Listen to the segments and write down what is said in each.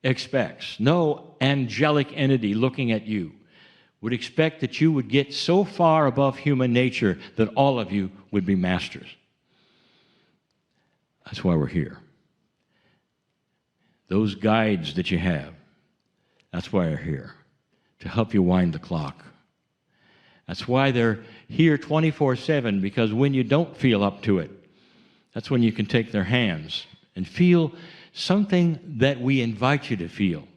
expects, no angelic entity looking at you would expect that you would get so far above human nature that all of you would be masters. That's why we're here. Those guides that you have, that's why they're here, to help you wind the clock. That's why they're here 24/7, because when you don't feel up to it, that's when you can take their hands and feel something that we invite you to feel.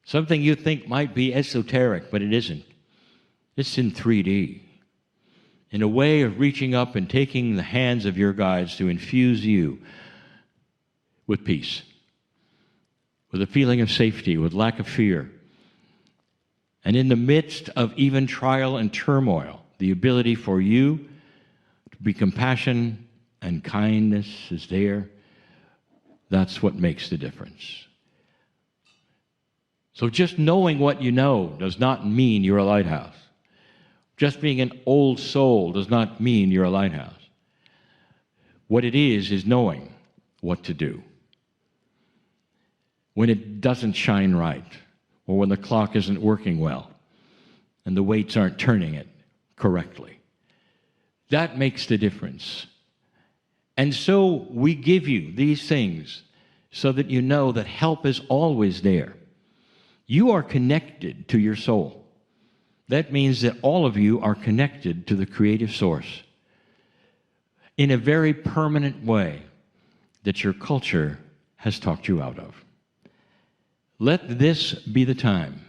Something you think might be esoteric, but it isn't. It's in 3D. In a way of reaching up and taking the hands of your guides to infuse you with peace, with a feeling of safety, with lack of fear. And in the midst of even trial and turmoil, the ability for you to be compassion and kindness is there. That's what makes the difference. So just knowing what you know does not mean you're a lighthouse. Just being an old soul does not mean you're a lighthouse. What it is knowing what to do when it doesn't shine right, or when the clock isn't working well and the weights aren't turning it correctly. That makes the difference. And so we give you these things so that you know that help is always there. You are connected to your soul. That means that all of you are connected to the creative source in a very permanent way that your culture has talked you out of. Let this be the time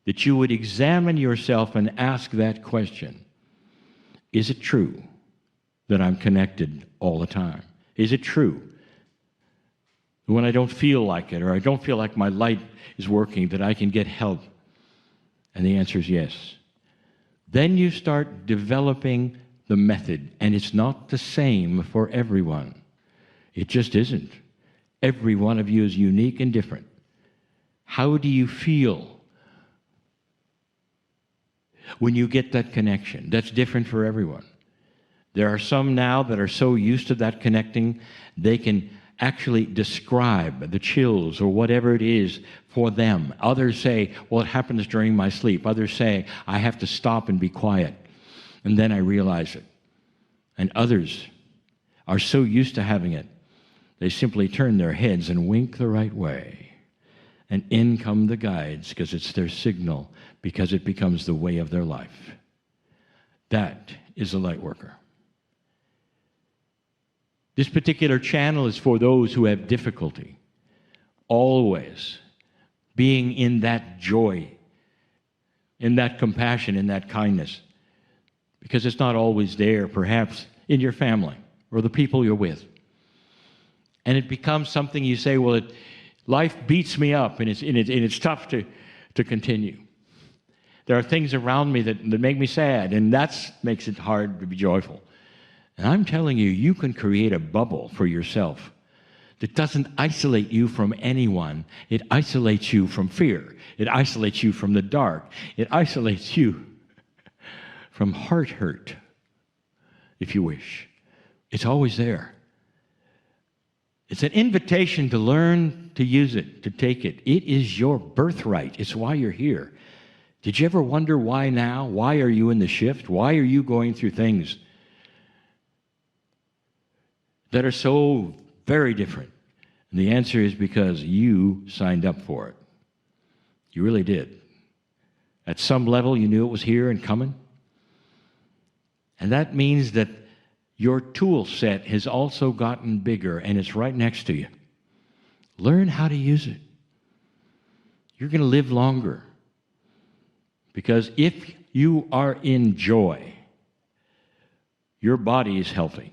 that you would examine yourself and ask that question. Is it true that I'm connected all the time? Is it true when I don't feel like it, or I don't feel like my light is working, that I can get help? And the answer is yes. Then you start developing the method, and it's not the same for everyone. It just isn't. Every one of you is unique and different. How do you feel when you get that connection? That's different for everyone. There are some now that are so used to that connecting, they can actually describe the chills or whatever it is for them. Others say, well, it happens during my sleep. Others say, I have to stop and be quiet, and then I realize it. And others are so used to having it, they simply turn their heads and wink the right way. And in come the guides, because it's their signal, because it becomes the way of their life. That is a light worker. This particular channel is for those who have difficulty, always being in that joy, in that compassion, in that kindness, because it's not always there, perhaps in your family or the people you're with. And it becomes something you say, well, life beats me up, and it's tough to continue. There are things around me that make me sad, and that makes it hard to be joyful. And I'm telling you, you can create a bubble for yourself that doesn't isolate you from anyone. It isolates you from fear. It isolates you from the dark. It isolates you from heart hurt, if you wish. It's always there. It's an invitation to learn to use it, to take it. It is your birthright. It's why you're here. Did you ever wonder why now? Why are you in the shift? Why are you going through things that are so very different? And the answer is because you signed up for it. You really did. At some level, you knew it was here and coming. And that means that your tool set has also gotten bigger, and it's right next to you. Learn how to use it. You're going to live longer. Because if you are in joy, your body is healthy.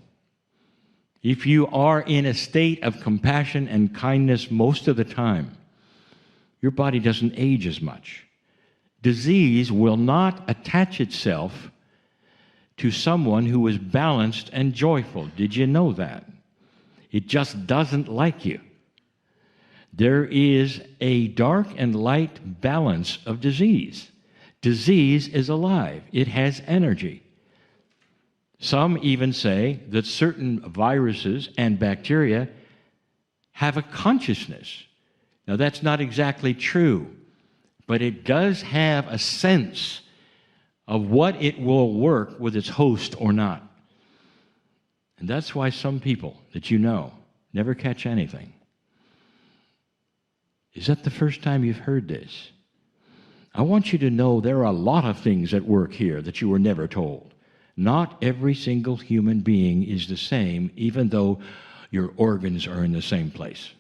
If you are in a state of compassion and kindness most of the time, your body doesn't age as much. Disease will not attach itself to someone who is balanced and joyful. Did you know that? It just doesn't like you. There is a dark and light balance of disease. Disease is alive. It has energy. Some even say that certain viruses and bacteria have a consciousness. Now, that's not exactly true, but it does have a sense of what it will work with its host or not. And that's why some people that you know never catch anything. Is that the first time you've heard this? I want you to know there are a lot of things at work here that you were never told. Not every single human being is the same, even though your organs are in the same place.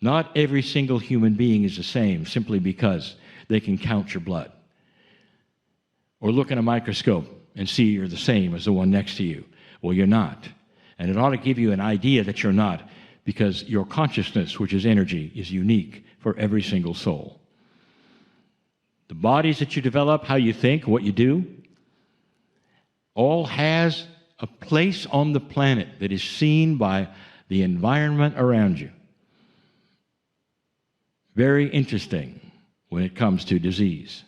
Not every single human being is the same simply because they can count your blood or look in a microscope and see you're the same as the one next to you. Well, you're not. And it ought to give you an idea that you're not, because your consciousness, which is energy, is unique for every single soul. The bodies that you develop, how you think, what you do, all has a place on the planet that is seen by the environment around you. Very interesting when it comes to disease.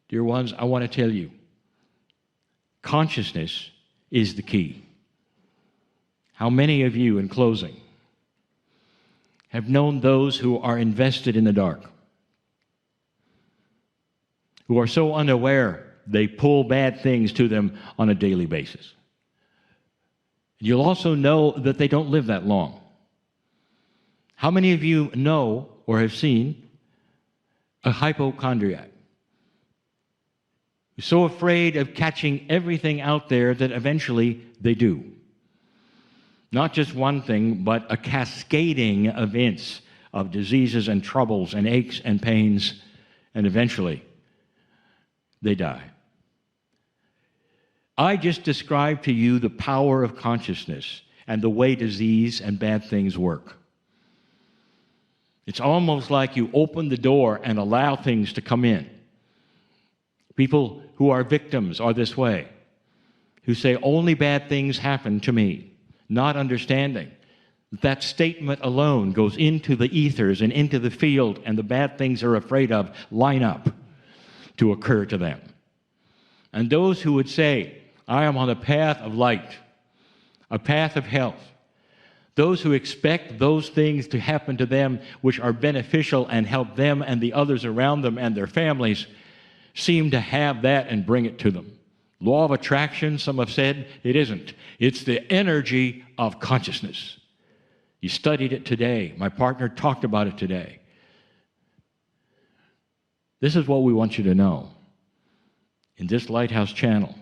Dear ones, I want to tell you, consciousness is the key. How many of you, in closing, have known those who are invested in the dark, who are so unaware they pull bad things to them on a daily basis? You'll also know that they don't live that long. How many of you know or have seen a hypochondriac who's so afraid of catching everything out there that eventually they do? Not just one thing, but a cascading events of diseases and troubles and aches and pains, and eventually they die. I just described to you the power of consciousness and the way disease and bad things work. It's almost like you open the door and allow things to come in. People who are victims are this way, who say, only bad things happen to me, not understanding that statement alone goes into the ethers and into the field, and the bad things they're afraid of line up to occur to them. And those who would say, I am on a path of light, a path of health, those who expect those things to happen to them which are beneficial and help them and the others around them and their families, seem to have that and bring it to them. Law of attraction, some have said, it isn't. It's the energy of consciousness. You studied it today. My partner talked about it today. This is what we want you to know in this Lighthouse channel,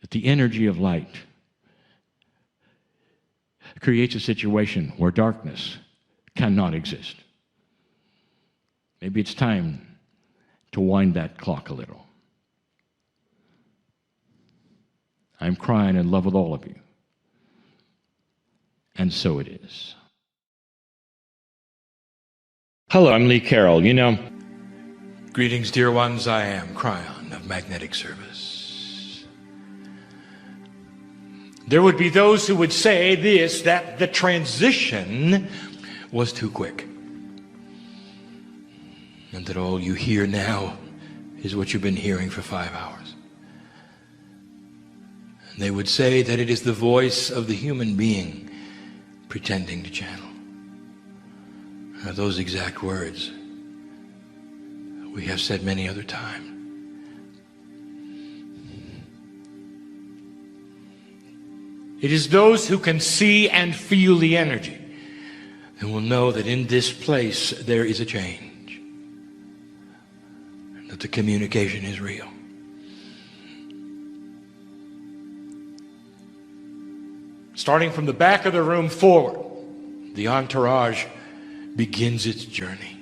that the energy of light creates a situation where darkness cannot exist. Maybe it's time to wind that clock a little. I'm crying in love with all of you. And so it is. Hello, I'm Lee Carroll. You know, Greetings, dear ones. I am Kryon of Magnetic Service. There would be those who would say this, that the transition was too quick, and that all you hear now is what you've been hearing for 5 hours. And they would say that it is the voice of the human being pretending to channel. Are those exact words we have said many other times. It is those who can see and feel the energy who will know that in this place there is a change, and that the communication is real. Starting from the back of the room forward, the entourage begins its journey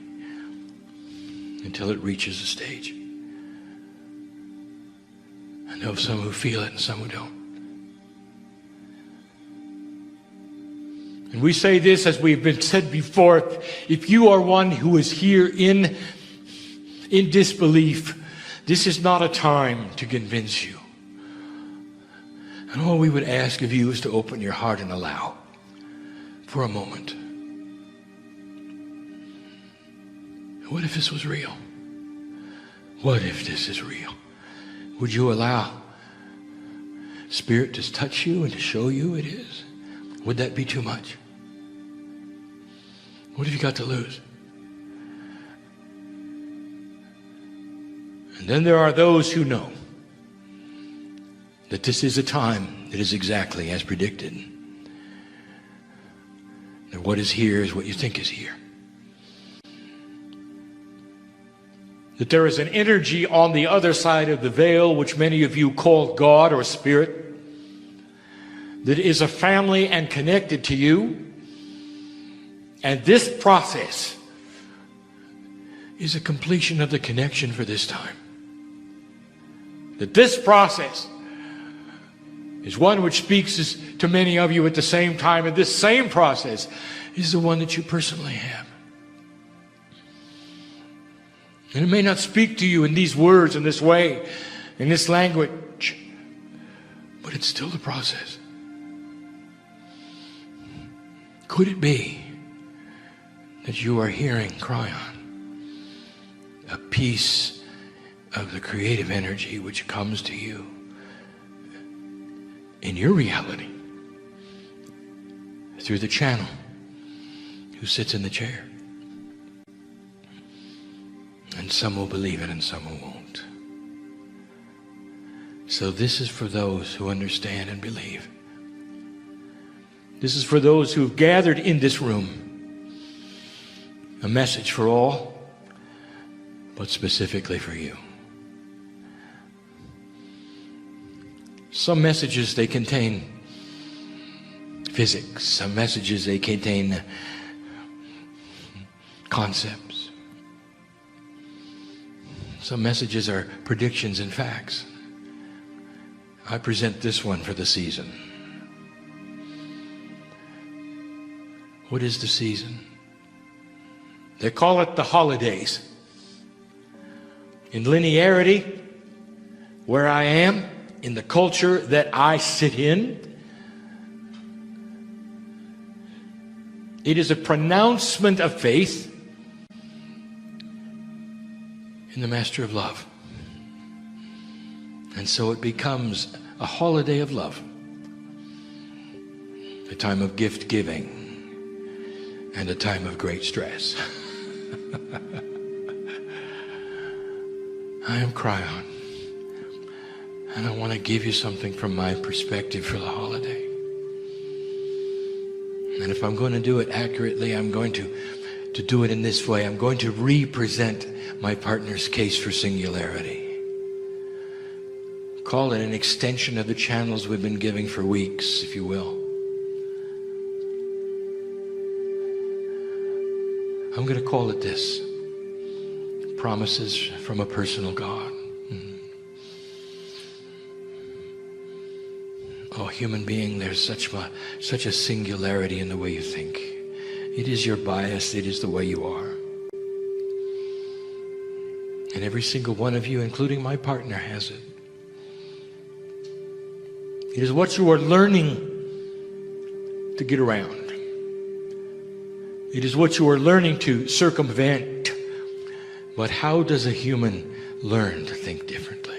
until it reaches the stage. I know of some who feel it and some who don't. And we say this, as we've been said before, if you are one who is here in disbelief, this is not a time to convince you. And all we would ask of you is to open your heart and allow for a moment. What if this was real? What if this is real? Would you allow Spirit to touch you and to show you it is? Would that be too much? What have you got to lose? And then there are those who know that this is a time that is exactly as predicted. That what is here is what you think is here. That there is an energy on the other side of the veil, which many of you call God or Spirit, that is a family and connected to you. And this process is a completion of the connection for this time. That this process is one which speaks to many of you at the same time, and this same process is the one that you personally have. And it may not speak to you in these words, in this way, in this language, but it's still the process. Could it be that you are hearing Kryon, a piece of the creative energy which comes to you in your reality through the channel who sits in the chair? And some will believe it and some won't. So this is for those who understand and believe. This is for those who have gathered in this room. A message for all, but specifically for you. Some messages, they contain physics. Some messages, they contain concepts. Some messages are predictions and facts. I present this one for the season. What is the season? They call it the holidays. In linearity, where I am, in the culture that I sit in, it is a pronouncement of faith in the Master of Love. And so it becomes a holiday of love, a time of gift giving, and a time of great stress. I am Kryon, and I want to give you something from my perspective for the holiday. And if I'm going to do it accurately, I'm going to do it in this way. I'm going to represent my partner's case for singularity. Call it an extension of the channels we've been giving for weeks, if you will. I'm going to call it this: promises from a personal God. Oh, human being, there's such a singularity in the way you think. It is your bias. It is the way you are. And every single one of you, including my partner, has it. It is what you are learning to get around. It is what you are learning to circumvent. But how does a human learn to think differently?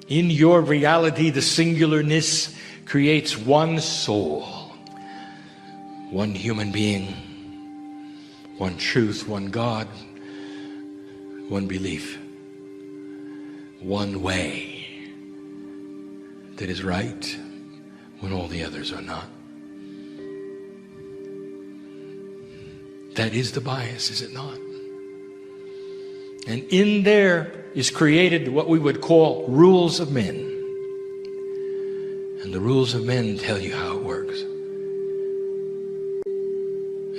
In your reality, the singularness creates one soul, one human being, one truth, one God, one belief, one way that is right when all the others are not. That is the bias, is it not? And in there is created what we would call rules of men. And the rules of men tell you how it works.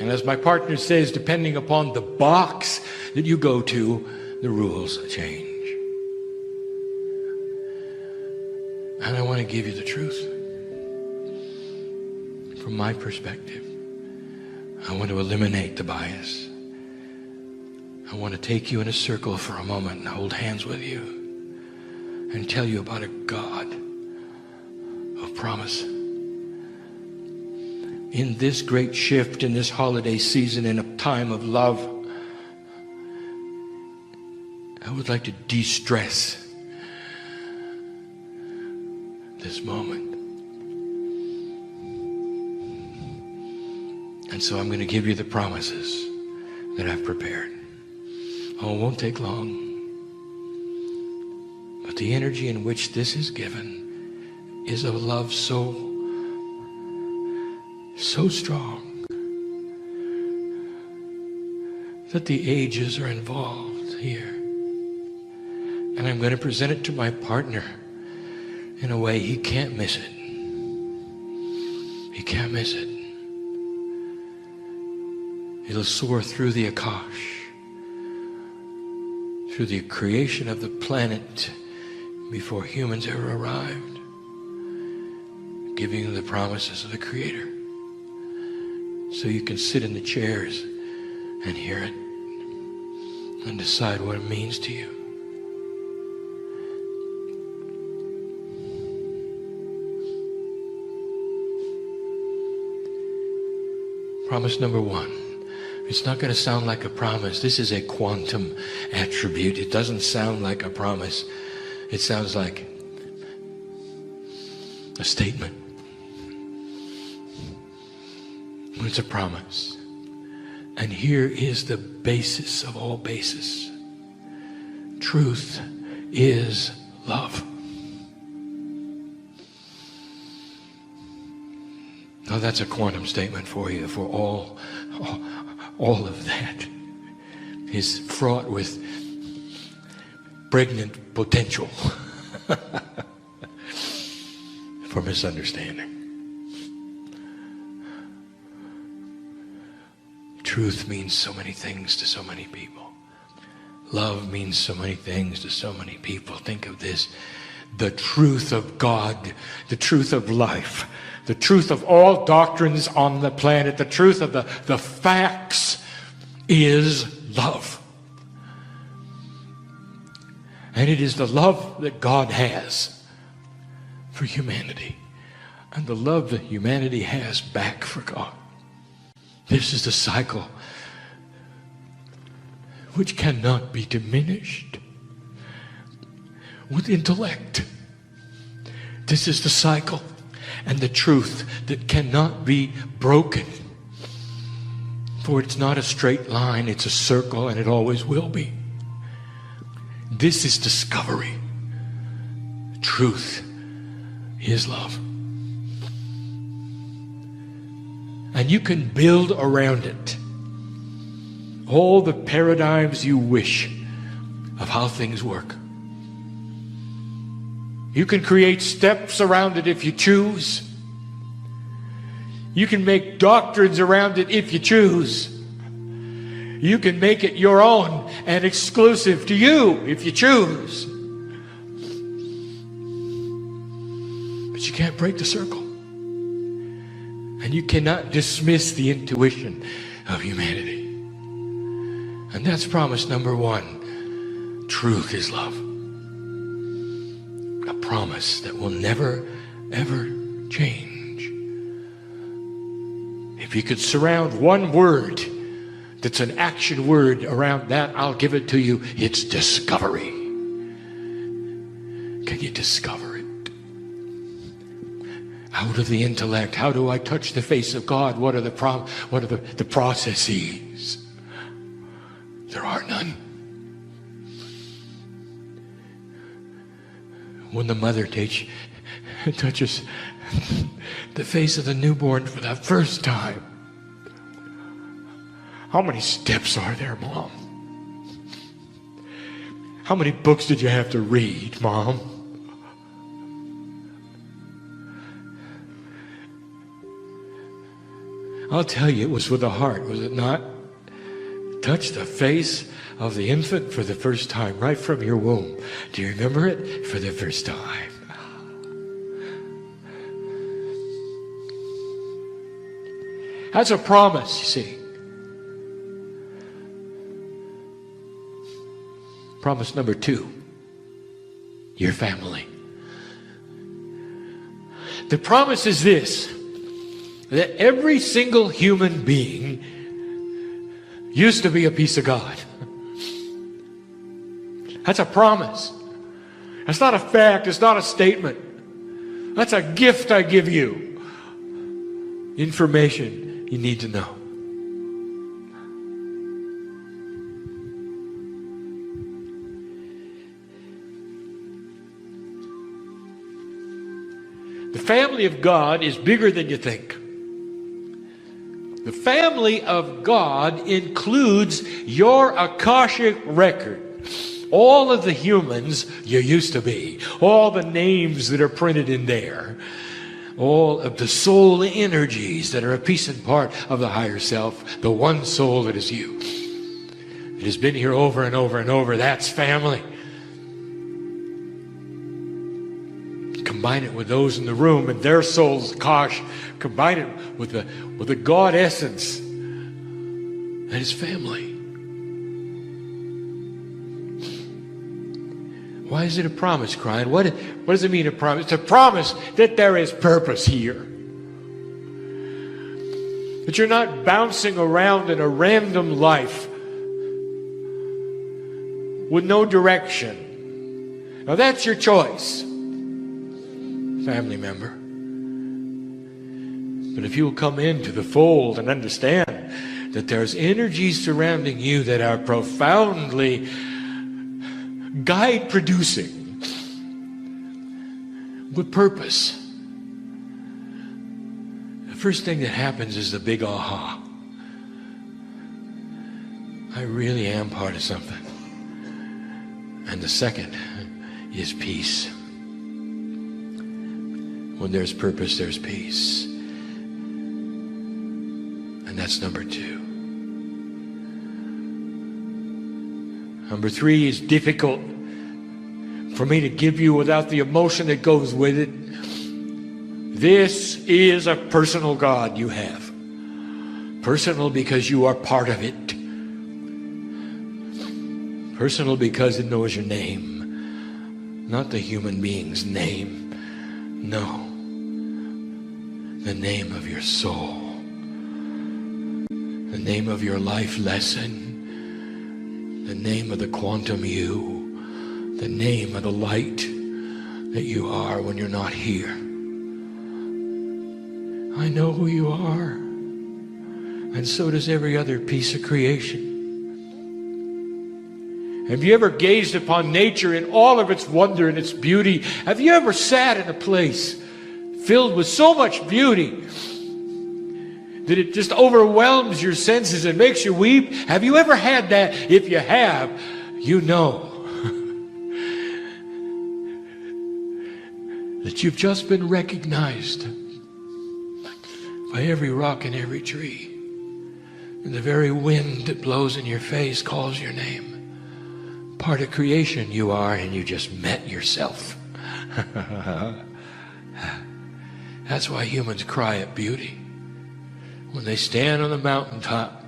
And as my partner says, depending upon the box that you go to, the rules change. And I want to give you the truth. From my perspective, I want to eliminate the bias. I want to take you in a circle for a moment and hold hands with you and tell you about a God of promise. In this great shift, in this holiday season, in a time of love, I would like to de-stress this moment. And so I'm going to give you the promises that I've prepared. Oh, it won't take long. But the energy in which this is given is of love so strong that the ages are involved here. And I'm going to present it to my partner in a way he can't miss it. He can't miss it. It'll soar through the Akash, through the creation of the planet before humans ever arrived, giving you the promises of the Creator. So you can sit in the chairs and hear it and decide what it means to you. Promise number one. It's not going to sound like a promise. This is a quantum attribute. It doesn't sound like a promise. It sounds like a statement. It's a promise. And here is the basis of all basis. Truth is love. Now that's a quantum statement for you, for all of that is fraught with pregnant potential for misunderstanding. Truth means so many things to so many people. Love means so many things to so many people. Think of this. The truth of God, the truth of life, the truth of all doctrines on the planet, the truth of the facts is love. And it is the love that God has for humanity and the love that humanity has back for God. This is the cycle which cannot be diminished with intellect. This is the cycle and the truth that cannot be broken. For it's not a straight line, it's a circle, and it always will be. This is discovery. Truth is love. And you can build around it all the paradigms you wish of how things work. You can create steps around it if you choose. You can make doctrines around it if you choose. You can make it your own and exclusive to you if you choose. But you can't break the circle. And you cannot dismiss the intuition of humanity. And that's promise number one. Truth is love. A promise that will never, ever change. If you could surround one word that's an action word around that, I'll give it to you. It's discovery. Can you discover it? Out of the intellect, how do I touch the face of God? What are the processes? There are none. When the mother touches the face of the newborn for the first time, how many steps are there, Mom? How many books did you have to read, Mom? I'll tell you, it was with the heart, was it not? Touch the face of the infant for the first time, right from your womb. Do you remember it? For the first time. That's a promise, you see. Promise number two, your family. The promise is this, that every single human being used to be a piece of God. That's a promise. That's not a fact. It's not a statement. That's a gift I give you. Information. you need to know. The family of God is bigger than you think. The family of God includes your Akashic record. All of the humans you used to be. All the names that are printed in there. All of the soul energies that are a piece and part of the higher self. The one soul that is you. It has been here over and over and over. That's family. Combine it with those in the room and their souls, Akash. Combine it with the God essence. That is family. Why is it a promise, Kryon? What does it mean, a promise? It's a promise that there is purpose here. That you're not bouncing around in a random life with no direction. Now that's your choice, family member. But if you will come into the fold and understand that there's energies surrounding you that are profoundly guide producing with purpose, the first thing that happens is the big aha. I really am part of something. And the second is peace. When there's purpose, there's peace. And that's number 2. Number 3 is difficult for me to give you without the emotion that goes with it. This is a personal God you have. Personal because you are part of it. Personal because it knows your name. Not the human being's name. No. The name of your soul. The name of your life lesson. The name of the quantum you. The name of the light that you are when you're not here. I know who you are. And so does every other piece of creation. Have you ever gazed upon nature in all of its wonder and its beauty? Have you ever sat in a place filled with so much beauty that it just overwhelms your senses and makes you weep? Have you ever had that? If you have, you know that you've just been recognized by every rock and every tree. And the very wind that blows in your face calls your name. Part of creation you are, and you just met yourself. That's why humans cry at beauty. When they stand on the mountaintop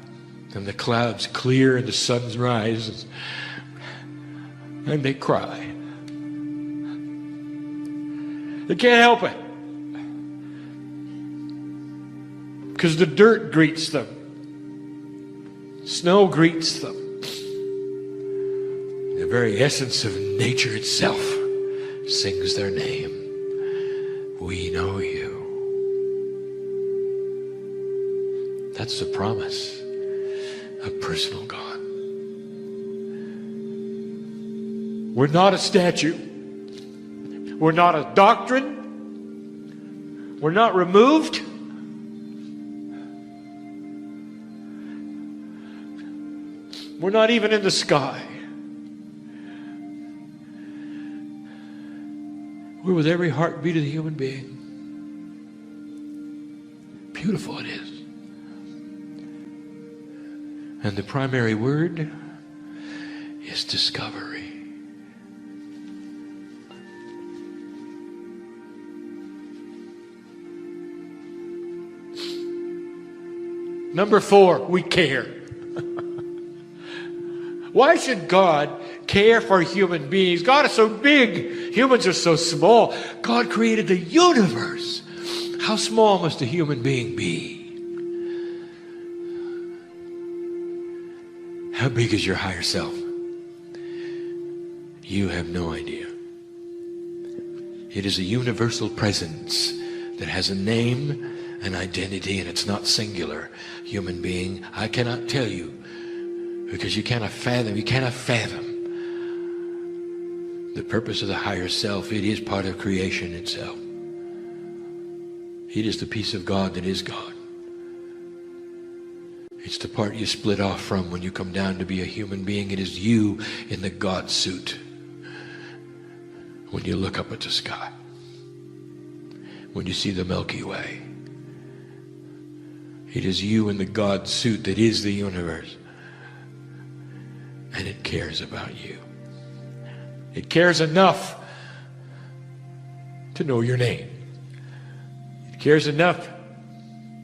and the clouds clear and the sun rises, and they cry. They can't help it. Because the dirt greets them. Snow greets them. The very essence of nature itself sings their name. We know you. That's the promise of personal God. We're not a statue. We're not a doctrine. We're not removed. We're not even in the sky. We're with every heartbeat of the human being. Beautiful it is. And the primary word is discovery. Number 4, we care. Why should God care for human beings? God is so big. Humans are so small. God created the universe. How small must a human being be? How big is your higher self? You have no idea. It is a universal presence that has a name, an identity, and it's not singular. Human being, I cannot tell you, because you cannot fathom the purpose of the higher self. It is part of creation itself. It is the piece of God that is God. It's the part you split off from when you come down to be a human being. It is you in the God suit when you look up at the sky, when you see the Milky Way. It is you in the God suit that is the universe, and it cares about you. It cares enough to know your name. It cares enough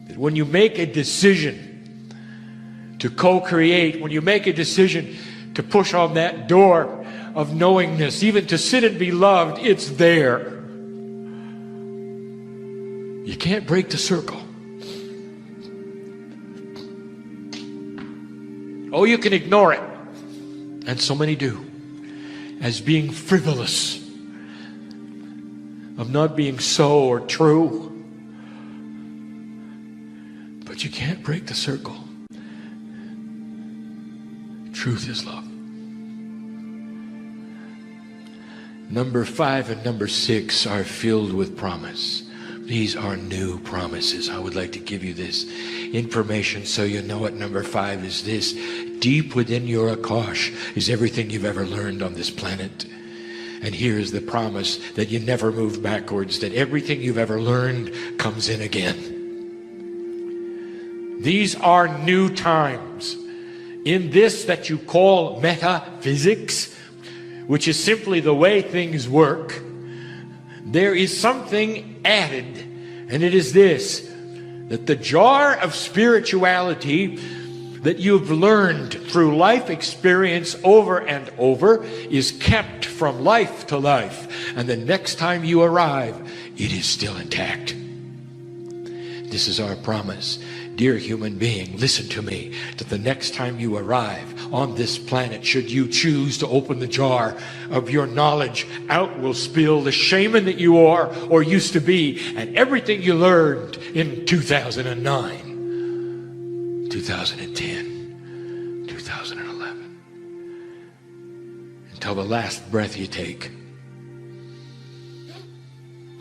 that when you make a decision to co-create, when you make a decision to push on that door of knowingness, even to sit and be loved, it's there. You can't break the circle. Oh, you can ignore it, and so many do, as being frivolous, of not being so or true. But you can't break the circle. Truth is love. Number 5 and number 6 are filled with promise. These are new promises. I would like to give you this information so you know it. Number 5 is this: deep within your Akash is everything you've ever learned on this planet. And here is the promise that you never move backwards, that everything you've ever learned comes in again. These are new times. In this that you call metaphysics, which is simply the way things work, there is something added, and it is this: that the jar of spirituality that you've learned through life experience over and over is kept from life to life, and the next time you arrive, it is still intact. This is our promise. Dear human being, listen to me, that the next time you arrive on this planet, should you choose to open the jar of your knowledge, out will spill the shaman that you are or used to be, and everything you learned in 2009, 2010, 2011, until the last breath you take.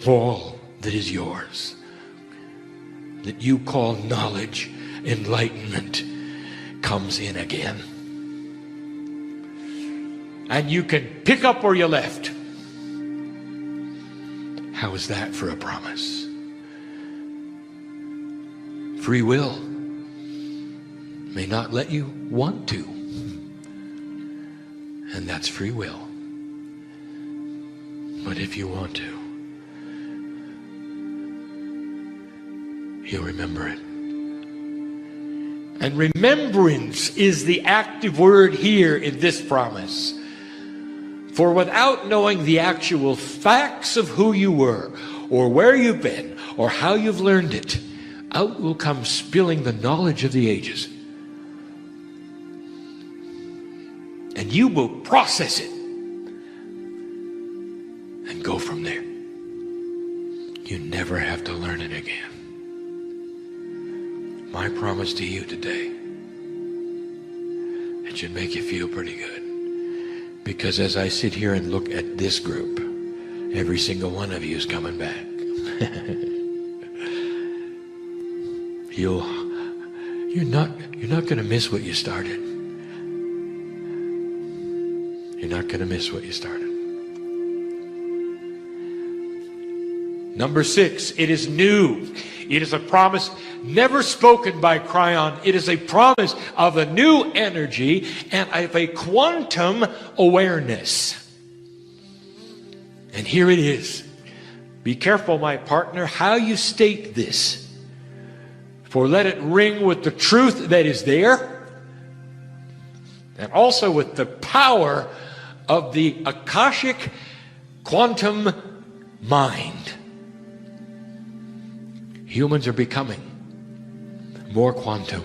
All that is yours, that you call knowledge, enlightenment, comes in again. And you can pick up where you left. How is that for a promise? Free will may not let you want to. And that's free will. But if you want to, you'll remember it. And remembrance is the active word here in this promise. For without knowing the actual facts of who you were, or where you've been, or how you've learned it, out will come spilling the knowledge of the ages. And you will process it and go from there. You never have to learn it again. My promise to you today, it should make you feel pretty good. Because as I sit here and look at this group, every single one of you is coming back. You're not going to miss what you started. You're not going to miss what you started. Number 6, it is new. It is a promise never spoken by Kryon. It is a promise of a new energy and of a quantum awareness. And here it is. Be careful, my partner, how you state this. For let it ring with the truth that is there, and also with the power of the Akashic quantum mind. Humans are becoming more quantum.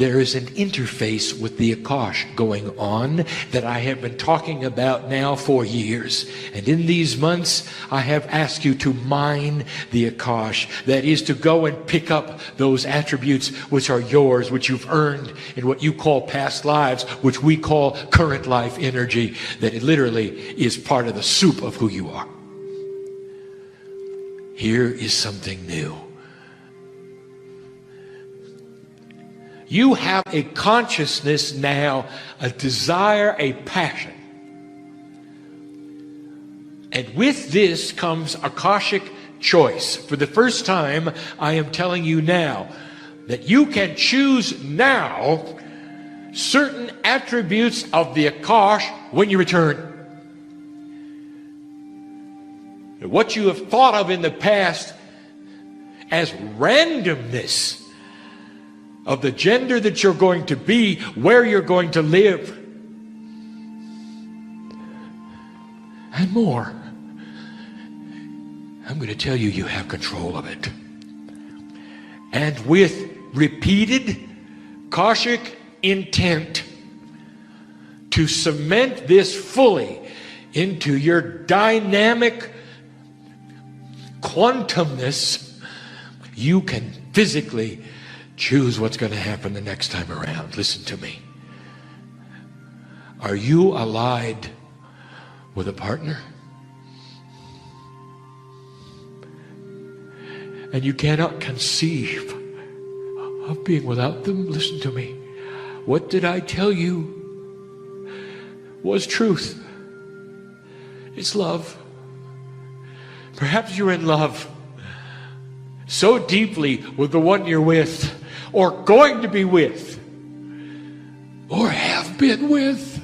there is an interface with the Akash going on that I have been talking about now for years. And in these months, I have asked you to mine the Akash. That is, to go and pick up those attributes which are yours, which you've earned in what you call past lives, which we call current life energy, that it literally is part of the soup of who you are. Here is something new. You have a consciousness now, a desire, a passion. And with this comes Akashic choice. For the first time, I am telling you now that you can choose now certain attributes of the Akash when you return. What you have thought of in the past as randomness of the gender that you're going to be, where you're going to live, and more. I'm going to tell you, you have control of it. And with repeated Akashic intent to cement this fully into your dynamic quantumness, you can physically choose what's going to happen the next time around. Listen to me. Are you allied with a partner? And you cannot conceive of being without them? Listen to me. What did I tell you was truth? It's love. Perhaps you're in love so deeply with the one you're with, or going to be with, or have been with.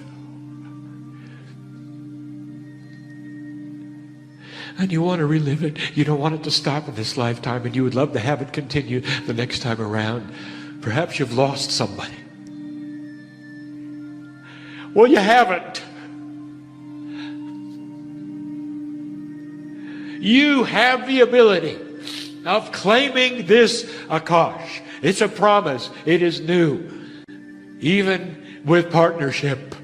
And you want to relive it. You don't want it to stop in this lifetime, and you would love to have it continue the next time around. Perhaps you've lost somebody. Well, you haven't. You have the ability of claiming this Akash. It's a promise. It is new. Even with partnership.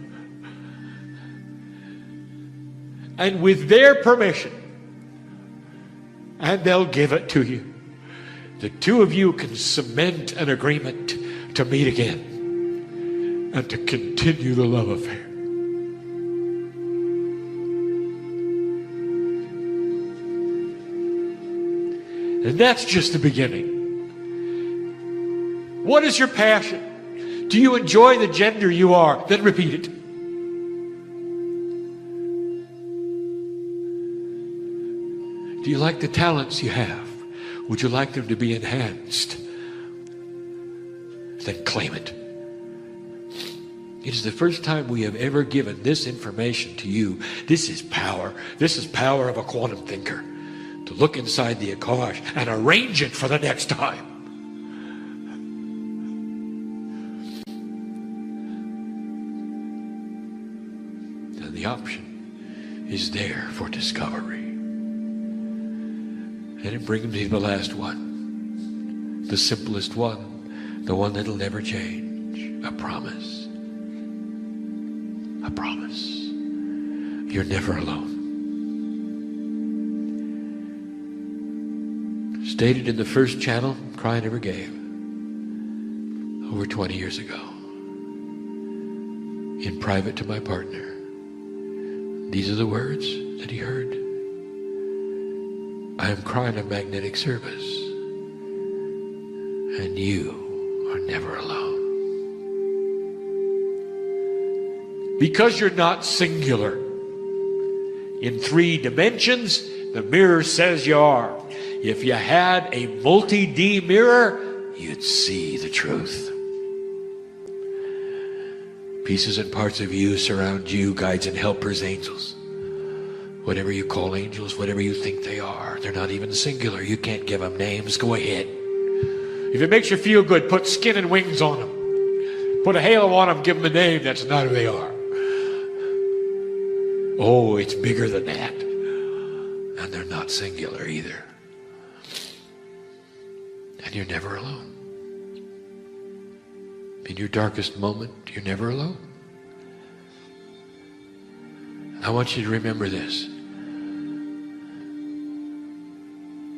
And with their permission. And they'll give it to you. The two of you can cement an agreement to meet again. And to continue the love affair. And that's just the beginning. What is your passion? Do you enjoy the gender you are? Then repeat it. Do you like the talents you have? Would you like them to be enhanced? Then claim it. It is the first time we have ever given this information to you. This is power. This is power of a quantum thinker. To look inside the Akash and arrange it for the next time. And the option is there for discovery. And it brings me to the last one. The simplest one. The one that'll never change. A promise. A promise. You're never alone. Stated in the first channel Kryon ever gave over 20 years ago. In private to my partner. These are the words that he heard. I am Kryon of magnetic service. And you are never alone. Because you're not singular. In 3 dimensions, the mirror says you are. If you had a multi-D mirror, you'd see the truth. Pieces and parts of you surround you, guides and helpers, angels. Whatever you call angels, whatever you think they are. They're not even singular. You can't give them names. Go ahead. If it makes you feel good, put skin and wings on them. Put a halo on them, give them a name. That's not who they are. Oh, it's bigger than that. And they're not singular either. And you're never alone. in your darkest moment, you're never alone. I want you to remember this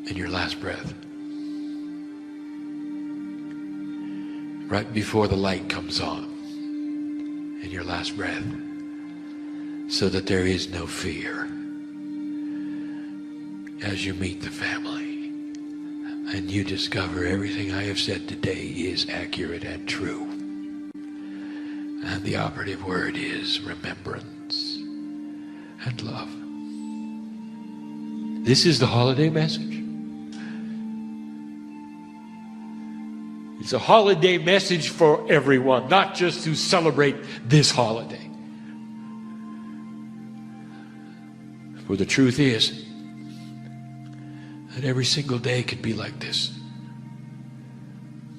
in your last breath. Right before the light comes on, in your last breath, so that there is no fear as you meet the family and you discover everything I have said today is accurate and true. And the operative word is remembrance and love. This is the holiday message. It's a holiday message for everyone, not just to celebrate this holiday. For the truth is that every single day could be like this.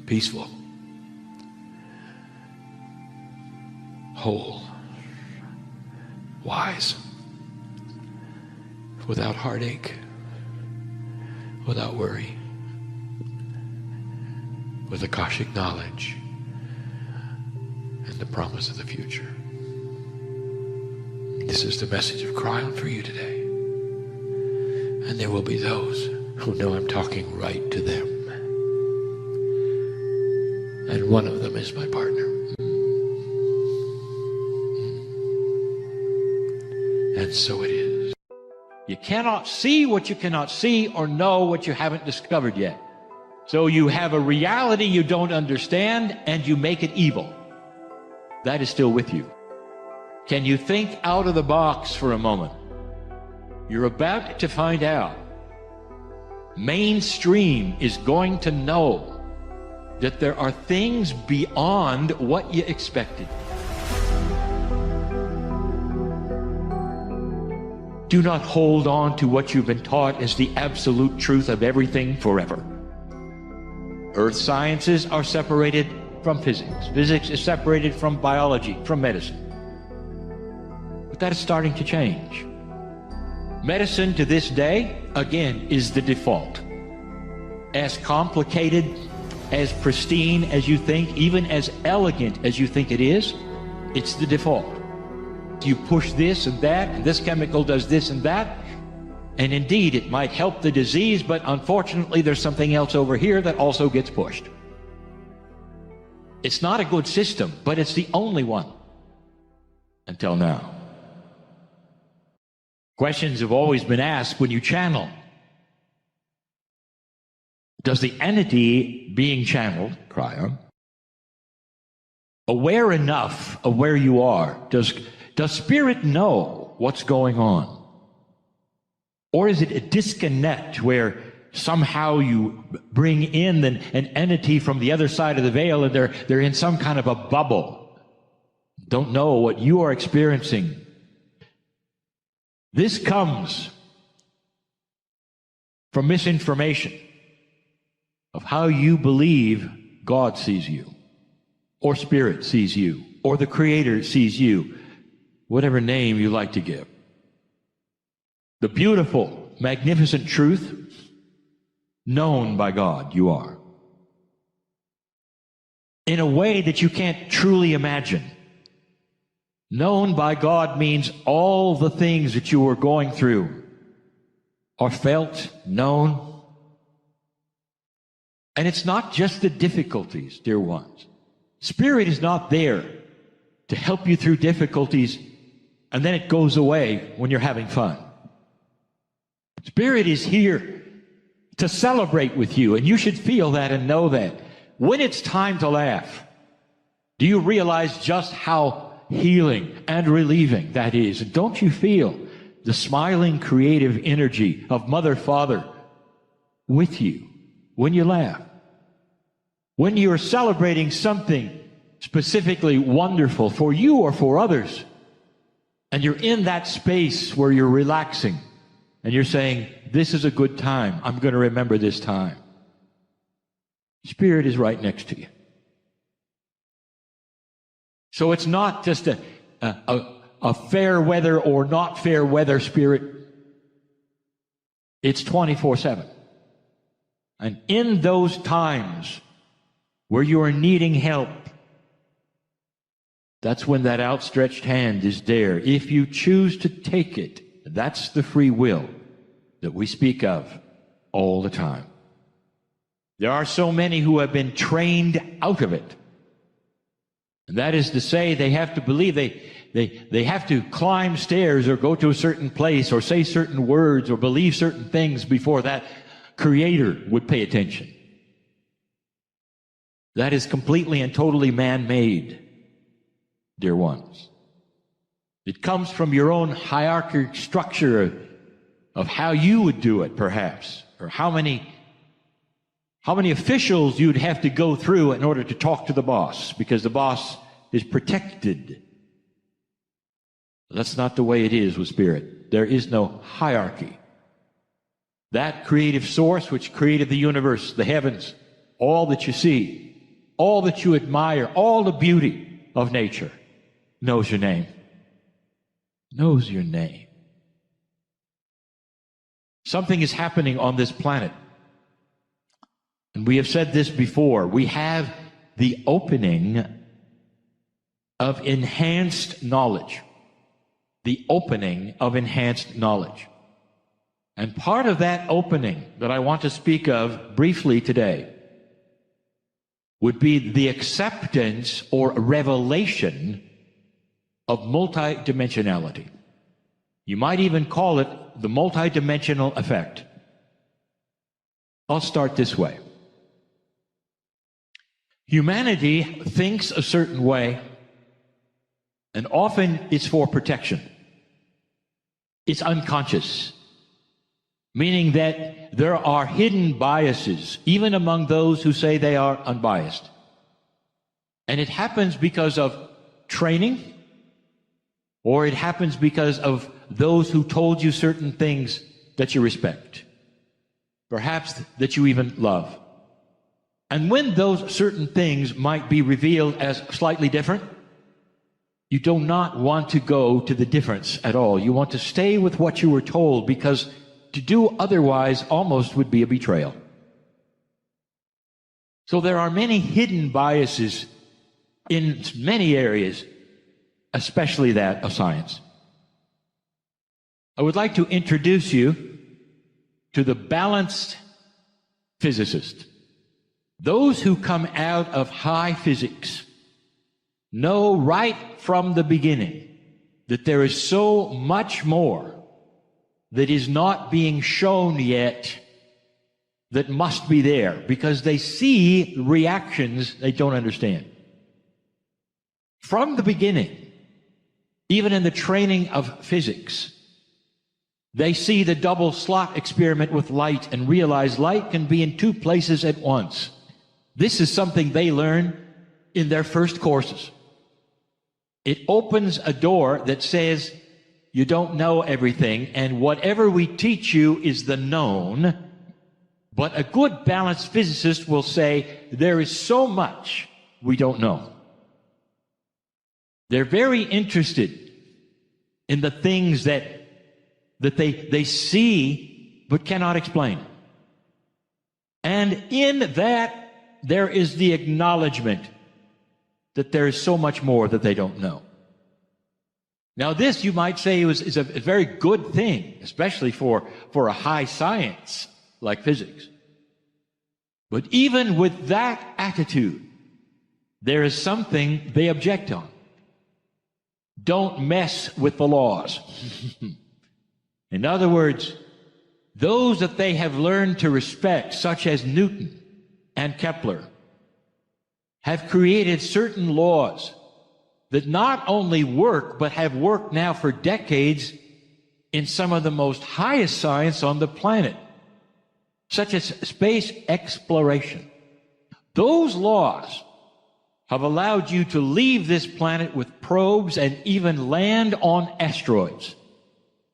Peaceful, whole, wise, without heartache, without worry, with Akashic knowledge and the promise of the future. This is the message of Kryon for you today. And there will be those who know I'm talking right to them. And one of them is my partner. And so it is. You cannot see what you cannot see or know what you haven't discovered yet. So you have a reality you don't understand and you make it evil. That is still with you. Can you think out of the box for a moment? You're about to find out. Mainstream is going to know that there are things beyond what you expected. Do not hold on to what you've been taught as the absolute truth of everything forever. Earth sciences are separated from physics. Physics is separated from biology, from medicine. But that is starting to change. Medicine to this day, again, is the default. As complicated, as pristine as you think, even as elegant as you think it is, it's the default. You push this and that, and this chemical does this and that, and indeed it might help the disease, but unfortunately there's something else over here that also gets pushed. It's not a good system, but it's the only one. Until now. Questions have always been asked when you channel. Does the entity being channeled, Kryon, aware enough of where you are? Does spirit know what's going on? Or is it a disconnect where somehow you bring in an entity from the other side of the veil and they're in some kind of a bubble? Don't know what you are experiencing. This comes from misinformation of how you believe God sees you, or Spirit sees you, or the Creator sees you, whatever name you like to give. The beautiful, magnificent truth, known by God, you are. In a way that you can't truly imagine. Known by God means all the things that you are going through are felt, known. And it's not just the difficulties, dear ones. Spirit is not there to help you through difficulties and then it goes away when you're having fun. Spirit is here to celebrate with you, and you should feel that and know that. When it's time to laugh, do you realize just how healing and relieving that is? And don't you feel the smiling creative energy of Mother, Father with you when you laugh? When you're celebrating something specifically wonderful for you or for others, and you're in that space where you're relaxing and you're saying, this is a good time, I'm going to remember this time. Spirit is right next to you. So it's not just a fair weather or not fair weather spirit. It's 24/7. And in those times where you are needing help, That's when that outstretched hand is there. If you choose to take it, that's the free will that we speak of all the time. There are so many who have been trained out of it. And that is to say, they have to believe they have to climb stairs or go to a certain place or say certain words or believe certain things before that creator would pay attention. That is completely and totally man-made, dear ones. It comes from your own hierarchical structure of how you would do it, perhaps, or how many officials you'd have to go through in order to talk to the boss, because the boss is protected. That's not the way it is with spirit. There is no hierarchy. That creative source which created the universe, the heavens, all that you see, all that you admire, all the beauty of nature, knows your name. Knows your name. Something is happening on this planet. And we have said this before. We have the opening of enhanced knowledge. The opening of enhanced knowledge. And part of that opening that I want to speak of briefly today would be the acceptance or revelation of multidimensionality. You might even call it the multidimensional effect. I'll start this way. Humanity thinks a certain way, and often it's for protection. It's unconscious, meaning that there are hidden biases, even among those who say they are unbiased. And it happens because of training, or it happens because of those who told you certain things that you respect, perhaps that you even love. And when those certain things might be revealed as slightly different, you do not want to go to the difference at all. You want to stay with what you were told, because to do otherwise almost would be a betrayal. So there are many hidden biases in many areas, especially that of science. I would like to introduce you to the balanced physicist. Those who come out of high physics know right from the beginning that there is so much more that is not being shown yet that must be there, because they see reactions they don't understand. From the beginning, even in the training of physics, they see the double slot experiment with light and realize light can be in two places at once. This is something they learn in their first courses. It opens a door that says you don't know everything, and whatever we teach you is the known. But a good balanced physicist will say there is so much we don't know. They're very interested in the things that they see but cannot explain. And in that, there is the acknowledgement that there is so much more that they don't know. Now this, you might say, is a very good thing, especially for a high science like physics. But even with that attitude, there is something they object on. Don't mess with the laws. In other words, those that they have learned to respect, such as Newton and Kepler, have created certain laws that not only work, but have worked now for decades in some of the most highest science on the planet, such as space exploration. Those laws have allowed you to leave this planet with probes and even land on asteroids.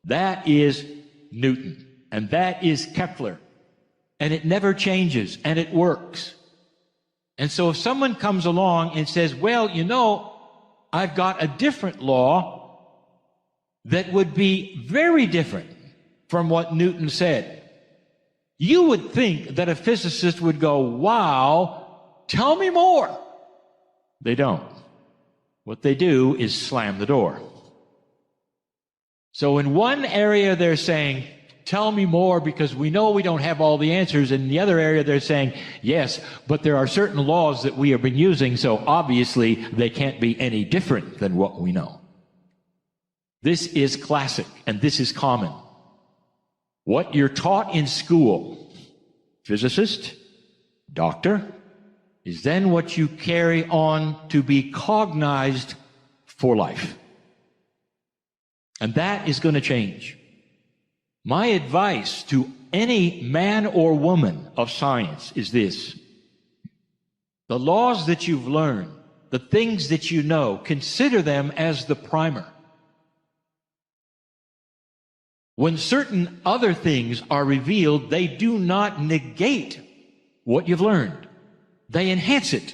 That is Newton, and that is Kepler, and it never changes, and it works. And so if someone comes along and says, well, you know, I've got a different law that would be very different from what Newton said, you would think that a physicist would go, wow, tell me more. They don't. What they do is slam the door. So in one area they're saying, tell me more because we know we don't have all the answers. In the other area they're saying, yes, but there are certain laws that we have been using, so obviously they can't be any different than what we know. This is classic, and this is common. What you're taught in school, physicist, doctor, is then what you carry on to be cognized for life. And that is going to change. My advice to any man or woman of science is this. The laws that you've learned, the things that you know, consider them as the primer. When certain other things are revealed, they do not negate what you've learned. They enhance it.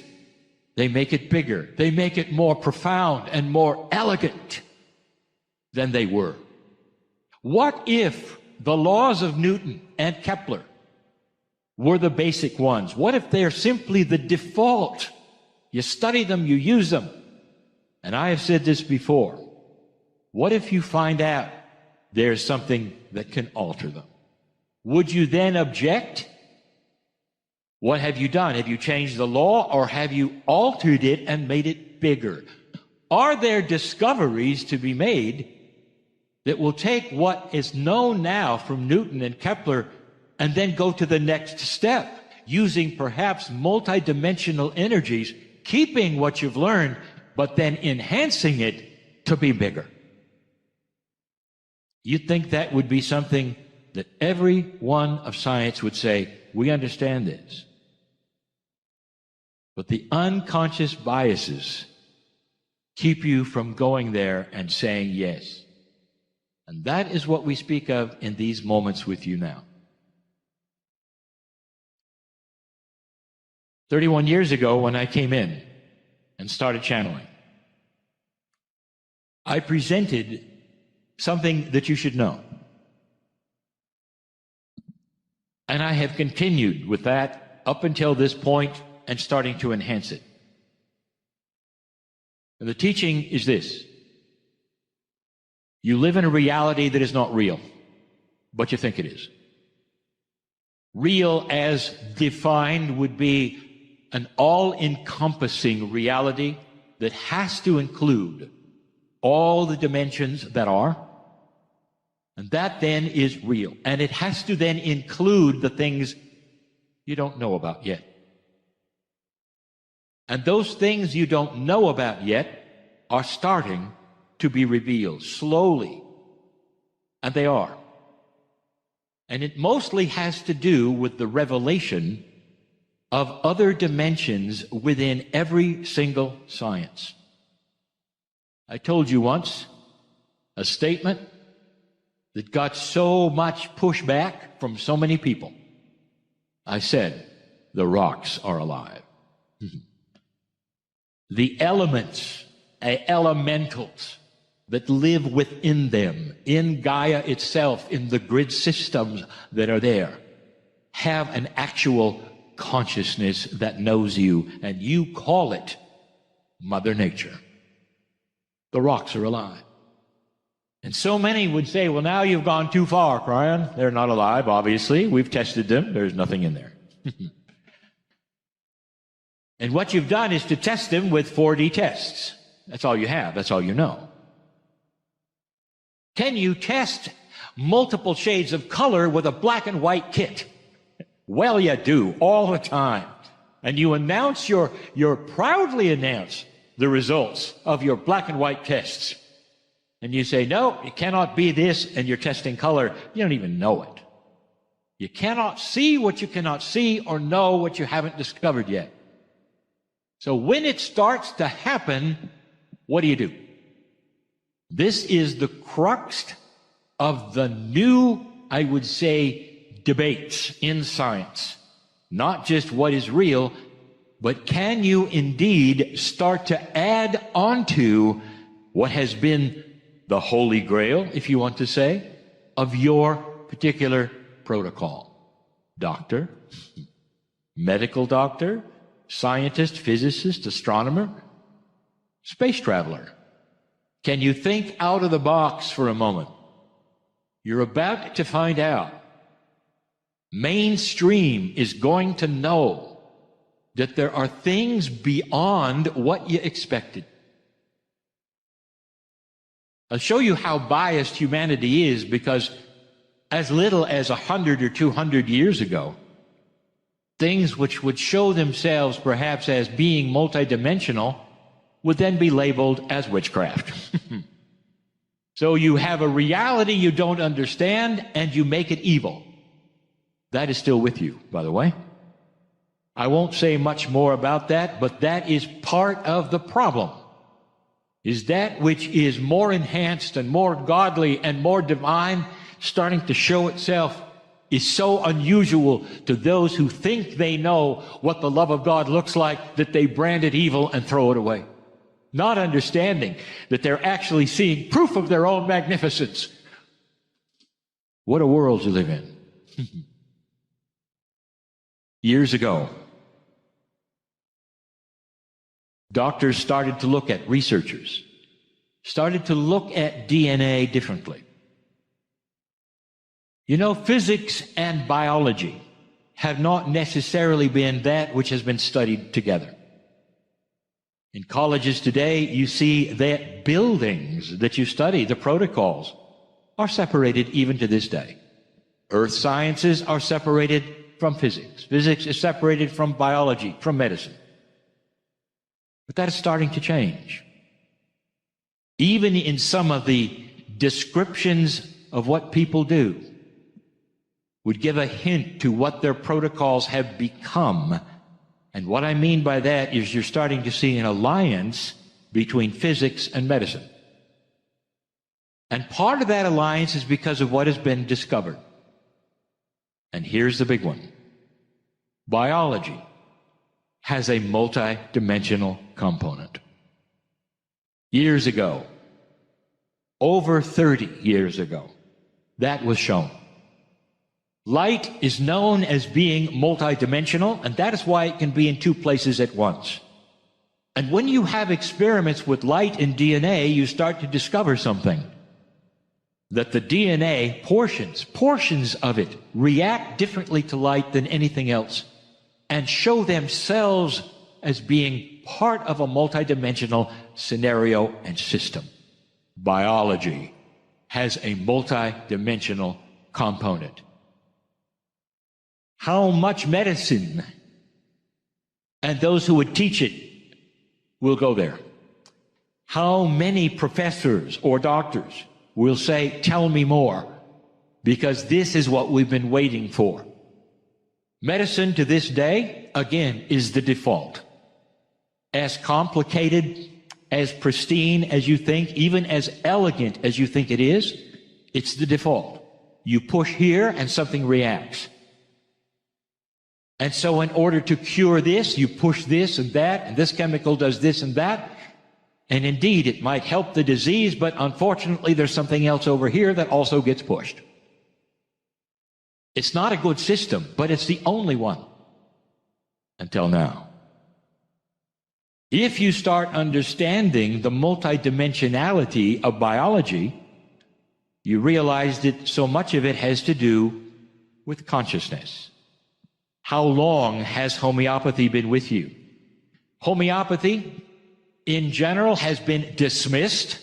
They make it bigger. They make it more profound and more elegant than they were. What if the laws of Newton and Kepler were the basic ones? What if they're simply the default? You study them, you use them. And I have said this before. What if you find out there's something that can alter them? Would you then object? What have you done? Have you changed the law, or have you altered it and made it bigger? Are there discoveries to be made that will take what is known now from Newton and Kepler and then go to the next step, using perhaps multidimensional energies, keeping what you've learned, but then enhancing it to be bigger? You'd think that would be something that every one of science would say, we understand this. But the unconscious biases keep you from going there and saying yes. And that is what we speak of in these moments with you now. 31 years ago, when I came in and started channeling, I presented something that you should know. And I have continued with that up until this point and starting to enhance it. And the teaching is this. You live in a reality that is not real, but you think it is. Real as defined would be an all-encompassing reality that has to include all the dimensions that are, and that then is real. And it has to then include the things you don't know about yet. And those things you don't know about yet are starting to be revealed slowly. And they are. And it mostly has to do with the revelation of other dimensions within every single science. I told you once a statement that got so much pushback from so many people. I said, the rocks are alive. The elements, elementals that live within them, in Gaia itself, in the grid systems that are there, have an actual consciousness that knows you, and you call it Mother Nature. The rocks are alive. And so many would say, well, now you've gone too far, Kryon. They're not alive, obviously. We've tested them. There's nothing in there. And what you've done is to test them with 4D tests. That's all you have. That's all you know. Can you test multiple shades of color with a black and white kit? Well, you do, all the time. And you proudly announce the results of your black and white tests. And you say, no, it cannot be this, and you're testing color. You don't even know it. You cannot see what you cannot see or know what you haven't discovered yet. So when it starts to happen, what do? This is the crux of the new, I would say, debates in science. Not just what is real, but can you indeed start to add onto what has been the Holy Grail, if you want to say, of your particular protocol? Doctor, medical doctor, scientist, physicist, astronomer, Space traveler. Can you think out of the box for a moment? You're about to find out. Mainstream is going to know that there are things beyond what you expected. I'll show you how biased humanity is, because as little as 100 or 200 years ago, things which would show themselves perhaps as being multidimensional would then be labeled as witchcraft. So you have a reality you don't understand and you make it evil. That is still with you, by the way. I won't say much more about that, but that is part of the problem. Is that which is more enhanced and more godly and more divine starting to show itself is so unusual to those who think they know what the love of God looks like that they brand it evil and throw it away, not understanding that they're actually seeing proof of their own magnificence. What a world to live in. Years ago, doctors started to look at, researchers started to look at DNA differently. You know, physics and biology have not necessarily been that which has been studied together. In colleges today, you see that buildings that you study, the protocols, are separated even to this day. Earth sciences are separated from physics. Physics is separated from biology, from medicine. But that is starting to change. Even in some of the descriptions of what people do would give a hint to what their protocols have become. And what I mean by that is you're starting to see an alliance between physics and medicine. And part of that alliance is because of what has been discovered. And here's the big one. Biology has a multi-dimensional component. Years ago, over 30 years ago, that was shown. Light is known as being multidimensional, and that is why it can be in two places at once. And when you have experiments with light and DNA, you start to discover something. That the DNA portions of it react differently to light than anything else and show themselves as being part of a multidimensional scenario and system. Biology has a multidimensional component. How much medicine and those who would teach it will go there? How many professors or doctors will say, tell me more, because this is what we've been waiting for? Medicine to this day, again, is the default. As complicated, as pristine as you think, even as elegant as you think it is, it's the default. You push here and something reacts. And so in order to cure this, you push this and that, and this chemical does this and that. And indeed, it might help the disease, but unfortunately, there's something else over here that also gets pushed. It's not a good system, but it's the only one until now. If you start understanding the multidimensionality of biology, you realize that so much of it has to do with consciousness. How long has homeopathy been with you? Homeopathy, in general, has been dismissed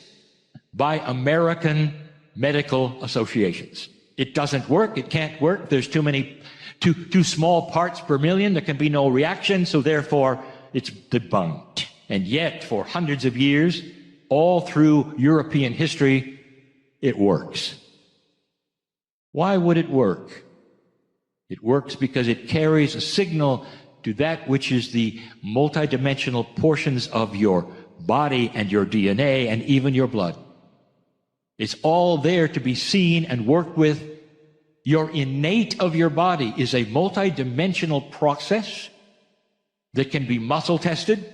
by American medical associations. It doesn't work, it can't work, there's too small parts per million, there can be no reaction, so therefore it's debunked. And yet, for hundreds of years, all through European history, it works. Why would it work? It works because it carries a signal to that which is the multidimensional portions of your body and your DNA and even your blood. It's all there to be seen and worked with. Your innate of your body is a multidimensional process that can be muscle tested,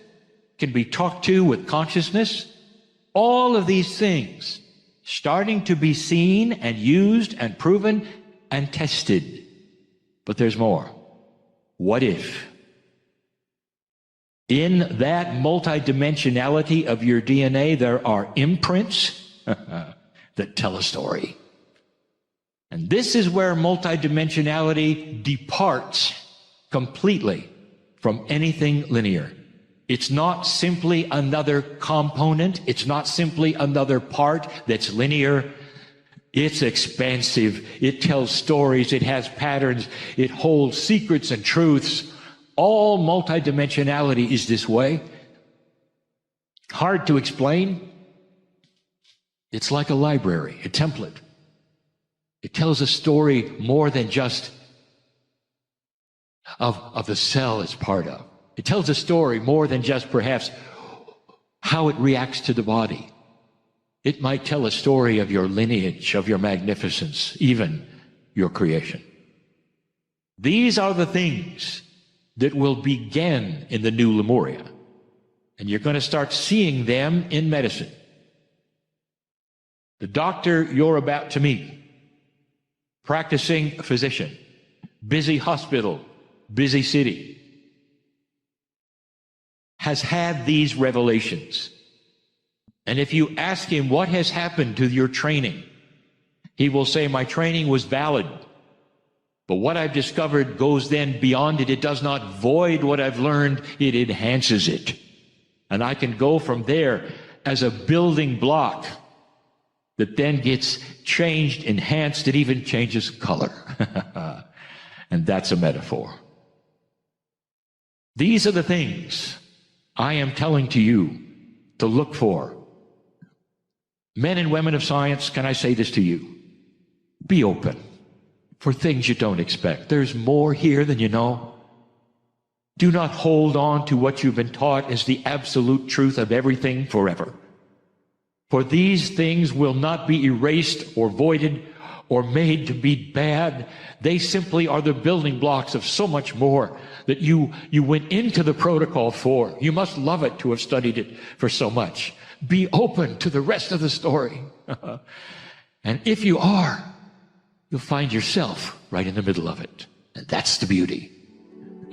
can be talked to with consciousness. All of these things starting to be seen and used and proven and tested. But there's more. What if In that multidimensionality of your DNA, there are imprints that tell a story. And this is where multidimensionality departs completely from anything linear. It's not simply another component. It's not simply another part that's linear. It's expansive. It tells stories. It has patterns. It holds secrets and truths. All multidimensionality is this way. Hard to explain. It's like a library, a template. It tells a story more than just of the cell it's part of. It tells a story more than just perhaps how it reacts to the body. It might tell a story of your lineage, of your magnificence, even your creation. These are the things that will begin in the new Lemuria. And you're going to start seeing them in medicine. The doctor you're about to meet, practicing physician, busy hospital, busy city, has had these revelations. And if you ask him what has happened to your training, he will say, my training was valid. But what I've discovered goes then beyond it. It does not void what I've learned, it enhances it. And I can go from there as a building block that then gets changed, enhanced, it even changes color. And that's a metaphor. These are the things I am telling to you to look for. Men and women of science, can I say this to you? Be open for things you don't expect. There's more here than you know. Do not hold on to what you've been taught as the absolute truth of everything forever. For these things will not be erased or voided or made to be bad. They simply are the building blocks of so much more that you went into the protocol for. You must love it to have studied it for so much. Be open to the rest of the story. And if you are, you'll find yourself right in the middle of it. And that's the beauty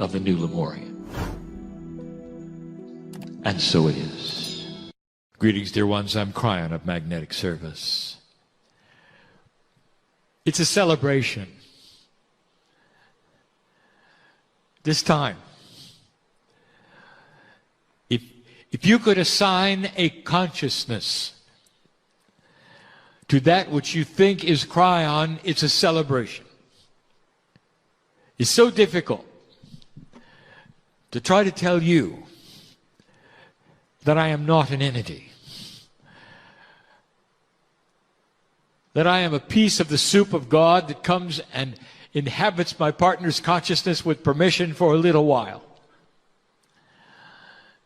of the new Lemuria. And so it is. Greetings, dear ones. I'm Kryon of Magnetic Service. It's a celebration. This time, if you could assign a consciousness to that which you think is Kryon, it's a celebration. It's so difficult to try to tell you that I am not an entity, that I am a piece of the soup of God that comes and inhabits my partner's consciousness with permission for a little while,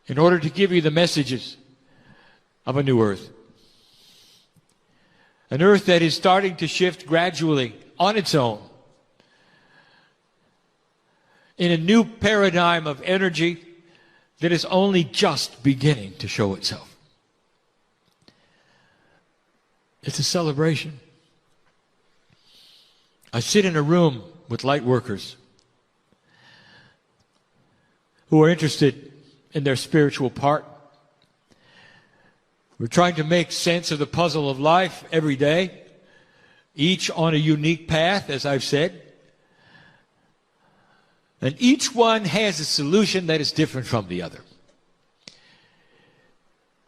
in order to give you the messages of a new earth. An earth that is starting to shift gradually on its own in a new paradigm of energy that is only just beginning to show itself. It's a celebration. I sit in a room with light workers who are interested in their spiritual part. We're trying to make sense of the puzzle of life every day, each on a unique path, as I've said. And each one has a solution that is different from the other.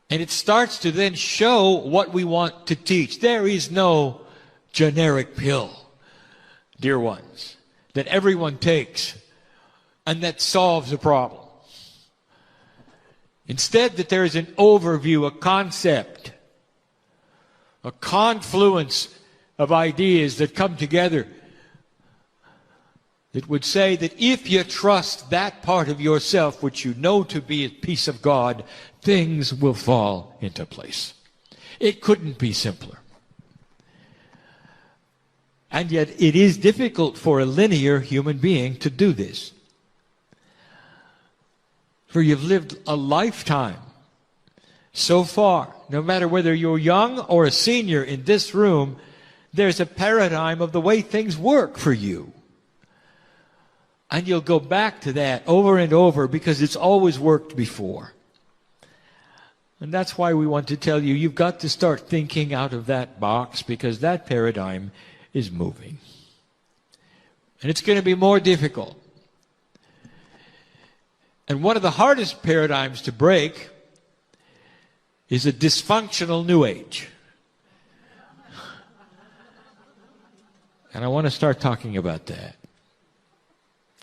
And it starts to then show what we want to teach. There is no generic pill, dear ones, that everyone takes and that solves a problem. Instead, that there is an overview, a concept, a confluence of ideas that come together that would say that if you trust that part of yourself which you know to be a piece of God, things will fall into place. It couldn't be simpler. And yet it is difficult for a linear human being to do this. For you've lived a lifetime so far. No matter whether you're young or a senior in this room, there's a paradigm of the way things work for you. And you'll go back to that over and over because it's always worked before. And that's why we want to tell you, you've got to start thinking out of that box because that paradigm is moving. And it's going to be more difficult. And one of the hardest paradigms to break is a dysfunctional New Age. And I want to start talking about that.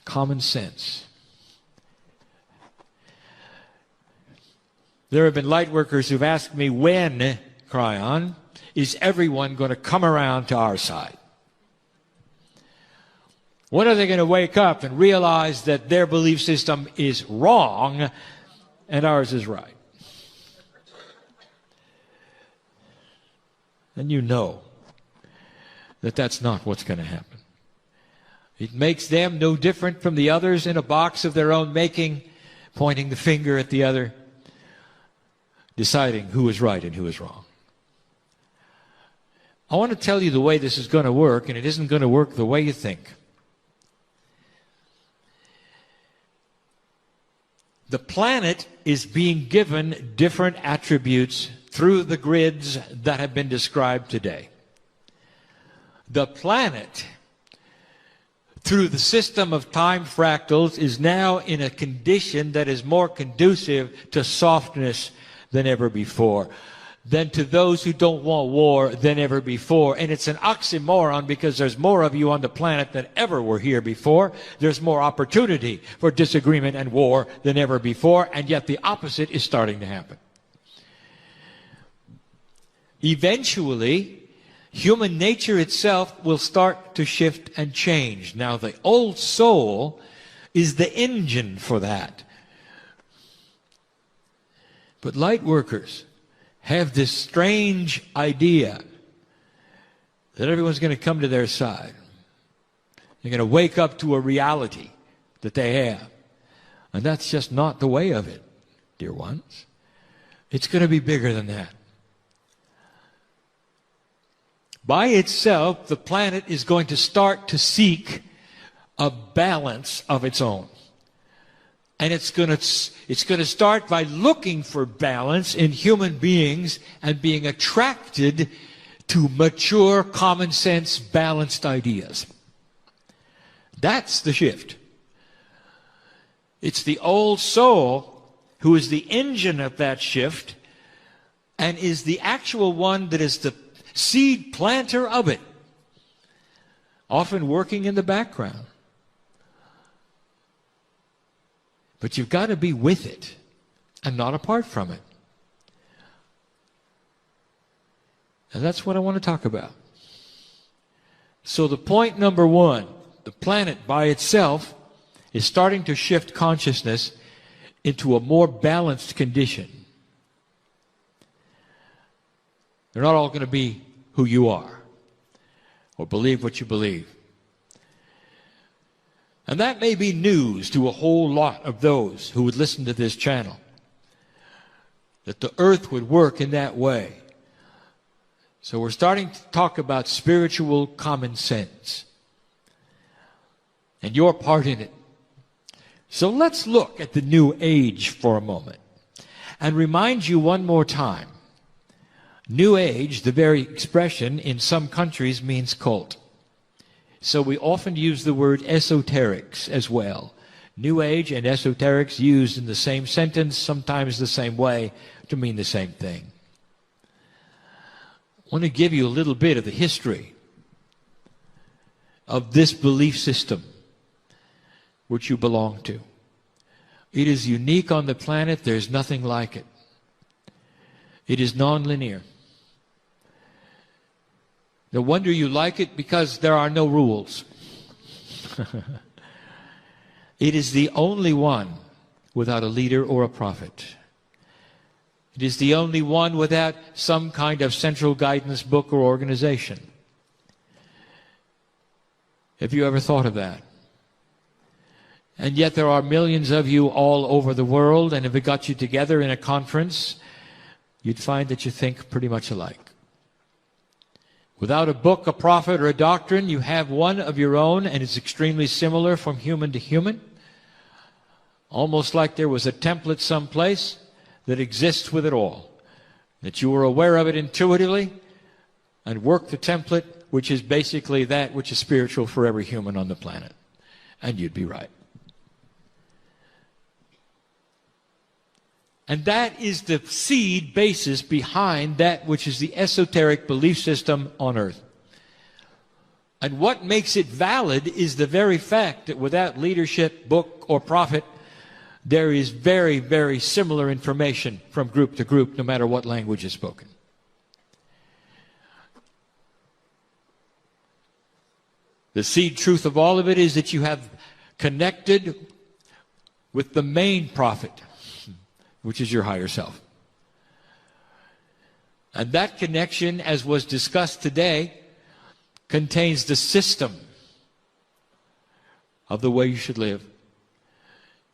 Common sense. There have been light workers who've asked me, when, Kryon, is everyone going to come around to our side? When are they going to wake up and realize that their belief system is wrong and ours is right? And you know that that's not what's going to happen. It makes them no different from the others in a box of their own making, pointing the finger at the other, deciding who is right and who is wrong. I want to tell you the way this is going to work, and it isn't going to work the way you think. The planet is being given different attributes through the grids that have been described today. The planet, through the system of time fractals, is now in a condition that is more conducive to softness than ever before, than to those who don't want war than ever before. And it's an oxymoron because there's more of you on the planet than ever were here before. There's more opportunity for disagreement and war than ever before, and yet the opposite is starting to happen. Eventually, human nature itself will start to shift and change. Now, the old soul is the engine for that. But light workers have this strange idea that everyone's going to come to their side. They're going to wake up to a reality that they have. And that's just not the way of it, dear ones. It's going to be bigger than that. By itself, the planet is going to start to seek a balance of its own. And it's going to start by looking for balance in human beings and being attracted to mature, common sense, balanced ideas. That's the shift. It's the old soul who is the engine of that shift and is the actual one that is the seed planter of it, often working in the background. But you've got to be with it and not apart from it. And that's what I want to talk about. So the point number one, the planet by itself is starting to shift consciousness into a more balanced condition. They're not all going to be who you are or believe what you believe. And that may be news to a whole lot of those who would listen to this channel, that the earth would work in that way. So we're starting to talk about spiritual common sense and your part in it. So let's look at the New Age for a moment and remind you one more time. New Age, the very expression in some countries, means cult. So we often use the word esoterics as well. New Age and esoterics used in the same sentence, sometimes the same way, to mean the same thing. I want to give you a little bit of the history of this belief system which you belong to. It is unique on the planet. There's nothing like it. It is nonlinear. No wonder you like it, because there are no rules. It is the only one without a leader or a prophet. It is the only one without some kind of central guidance book or organization. Have you ever thought of that? And yet there are millions of you all over the world, and if it got you together in a conference, you'd find that you think pretty much alike. Without a book, a prophet, or a doctrine, you have one of your own, and it's extremely similar from human to human. Almost like there was a template someplace that exists with it all. That you are aware of it intuitively and work the template, which is basically that which is spiritual for every human on the planet. And you'd be right. And that is the seed basis behind that which is the esoteric belief system on earth. And what makes it valid is the very fact that without leadership, book, or prophet, there is very, very similar information from group to group, no matter what language is spoken. The seed truth of all of it is that you have connected with the main prophet, which is your higher self. And that connection, as was discussed today, contains the system of the way you should live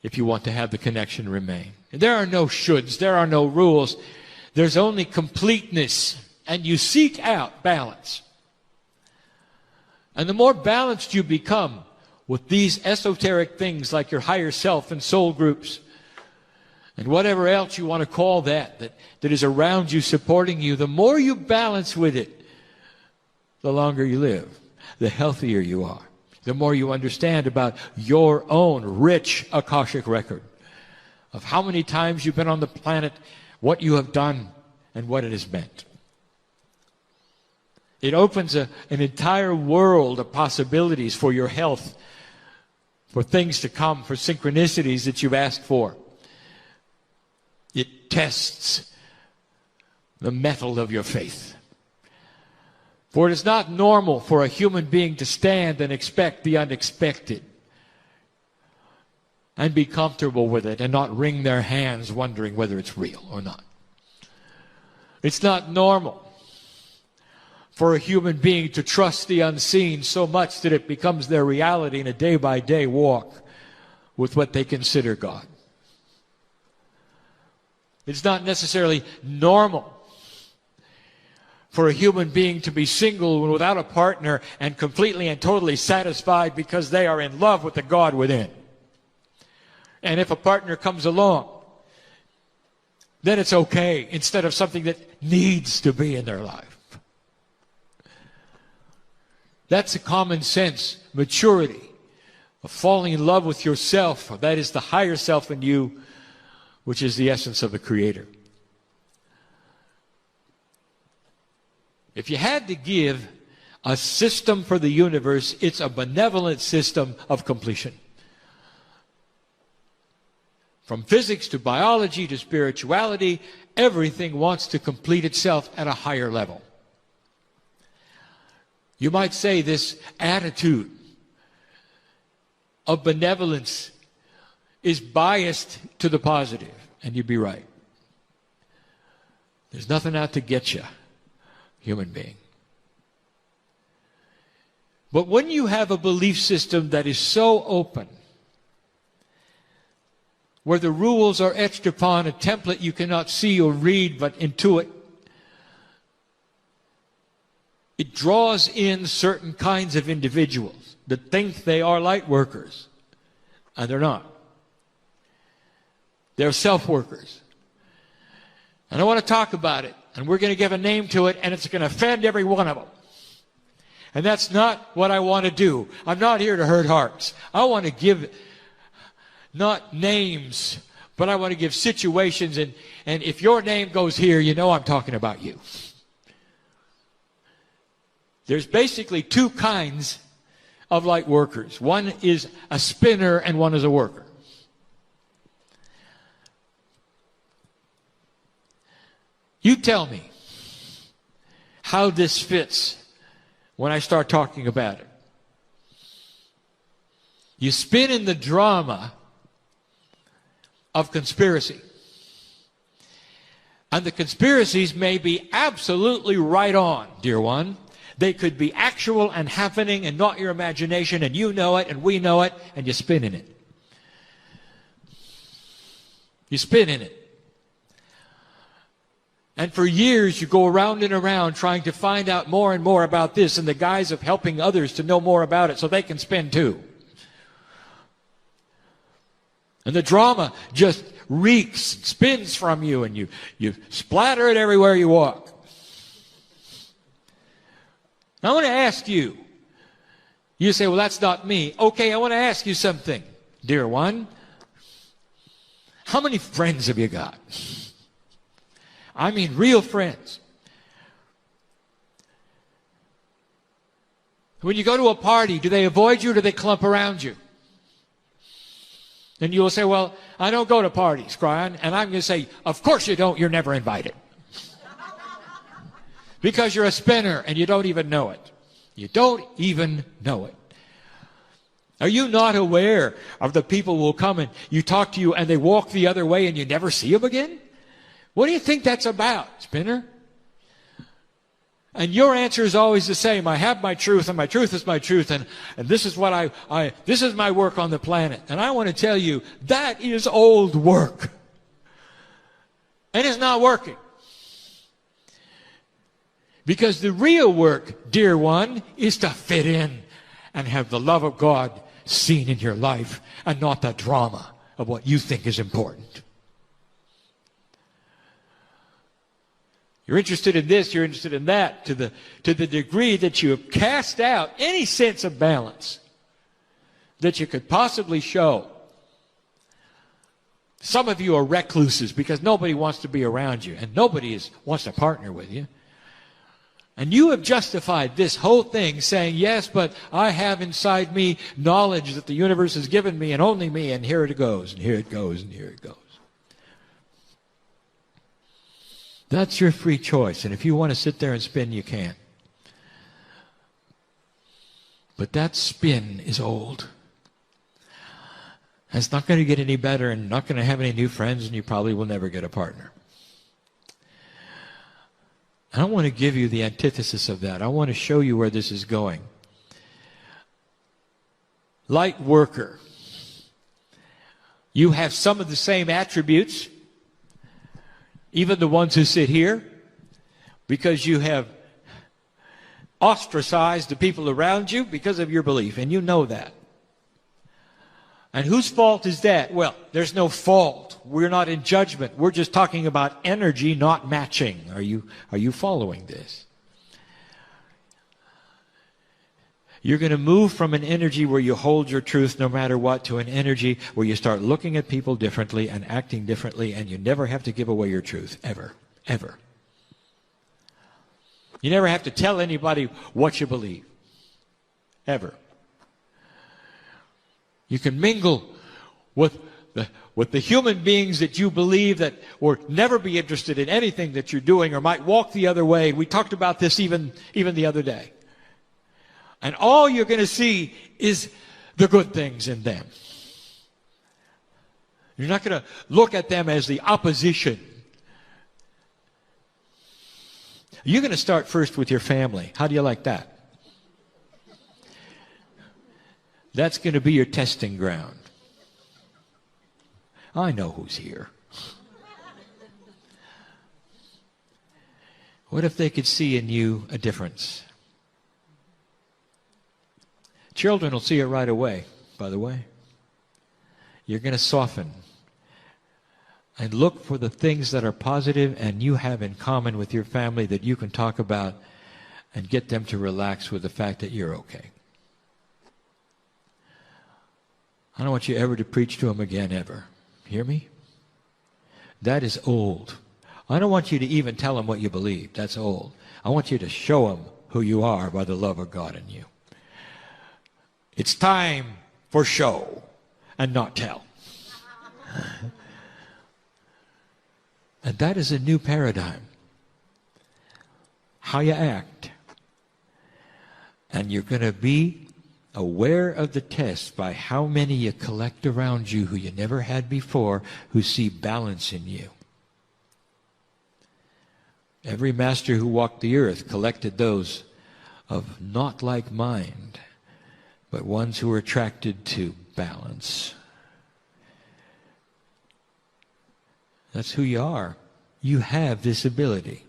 if you want to have the connection remain. There are no shoulds, there are no rules. There's only completeness, and you seek out balance. And the more balanced you become with these esoteric things like your higher self and soul groups, and whatever else you want to call that is around you, supporting you, the more you balance with it, the longer you live, the healthier you are, the more you understand about your own rich Akashic record of how many times you've been on the planet, what you have done, and what it has meant. It opens an entire world of possibilities for your health, for things to come, for synchronicities that you've asked for. It tests the mettle of your faith. For it is not normal for a human being to stand and expect the unexpected and be comfortable with it and not wring their hands wondering whether it's real or not. It's not normal for a human being to trust the unseen so much that it becomes their reality in a day-by-day walk with what they consider God. It's not necessarily normal for a human being to be single and without a partner and completely and totally satisfied because they are in love with the God within. And if a partner comes along, then it's okay instead of something that needs to be in their life. That's a common sense maturity of falling in love with yourself. That is the higher self in you, which is the essence of the Creator. If you had to give a system for the universe, it's a benevolent system of completion. From physics to biology to spirituality, everything wants to complete itself at a higher level. You might say this attitude of benevolence is biased to the positive, and you'd be right. There's nothing out to get you, human being. But when you have a belief system that is so open, where the rules are etched upon a template you cannot see or read but intuit, it draws in certain kinds of individuals that think they are light workers, and they're not. They're self-workers. And I want to talk about it, and we're going to give a name to it, and it's going to offend every one of them. And that's not what I want to do. I'm not here to hurt hearts. I want to give not names, but I want to give situations, and if your name goes here, you know I'm talking about you. There's basically two kinds of light workers. One is a spinner and one is a worker. You tell me how this fits when I start talking about it. You spin in the drama of conspiracy. And the conspiracies may be absolutely right on, dear one. They could be actual and happening and not your imagination, and you know it and we know it, and you spin in it. You spin in it. And for years you go around and around trying to find out more and more about this in the guise of helping others to know more about it so they can spin too. And the drama just reeks, spins from you, and you splatter it everywhere you walk. Now I want to ask you. You say, well, that's not me. Okay, I want to ask you something, dear one. How many friends have you got? I mean, real friends. When you go to a party, do they avoid you or do they clump around you? And you'll say, well, I don't go to parties, Kryon. And I'm going to say, of course you don't. You're never invited. Because you're a spinner and you don't even know it. You don't even know it. Are you not aware of the people who will come and you talk to you and they walk the other way and you never see them again? What do you think that's about, spinner? And your answer is always the same. I have my truth, and my truth is my truth, and this is what this is my work on the planet. And I want to tell you, that is old work. And it's not working. Because the real work, dear one, is to fit in and have the love of God seen in your life and not the drama of what you think is important. You're interested in this, you're interested in that, to the degree that you have cast out any sense of balance that you could possibly show. Some of you are recluses because nobody wants to be around you and nobody wants to partner with you. And you have justified this whole thing saying, yes, but I have inside me knowledge that the universe has given me and only me, and here it goes, and here it goes, and here it goes. That's your free choice. And if you want to sit there and spin, you can. But that spin is old. And it's not going to get any better and not going to have any new friends, and you probably will never get a partner. I want to give you the antithesis of that. I want to show you where this is going. Light worker. You have some of the same attributes, even the ones who sit here, because you have ostracized the people around you because of your belief, and you know that. And whose fault is that? Well, there's no fault. We're not in judgment. We're just talking about energy not matching. Are you following this? You're going to move from an energy where you hold your truth no matter what to an energy where you start looking at people differently and acting differently, and you never have to give away your truth, ever, ever. You never have to tell anybody what you believe, ever. You can mingle with the human beings that you believe that will never be interested in anything that you're doing or might walk the other way. We talked about this even the other day. And all you're going to see is the good things in them. You're not going to look at them as the opposition. You're going to start first with your family. How do you like that? That's going to be your testing ground. I know who's here. What if they could see in you a difference? Children will see it right away, by the way. You're going to soften and look for the things that are positive and you have in common with your family that you can talk about and get them to relax with the fact that you're okay. I don't want you ever to preach to them again, ever. Hear me? That is old. I don't want you to even tell them what you believe. That's old. I want you to show them who you are by the love of God in you. It's time for show and not tell. And that is a new paradigm. How you act. And you're going to be aware of the test by how many you collect around you who you never had before, who see balance in you. Every master who walked the earth collected those of not like mind, but ones who were attracted to balance. That's who you are. you have this ability.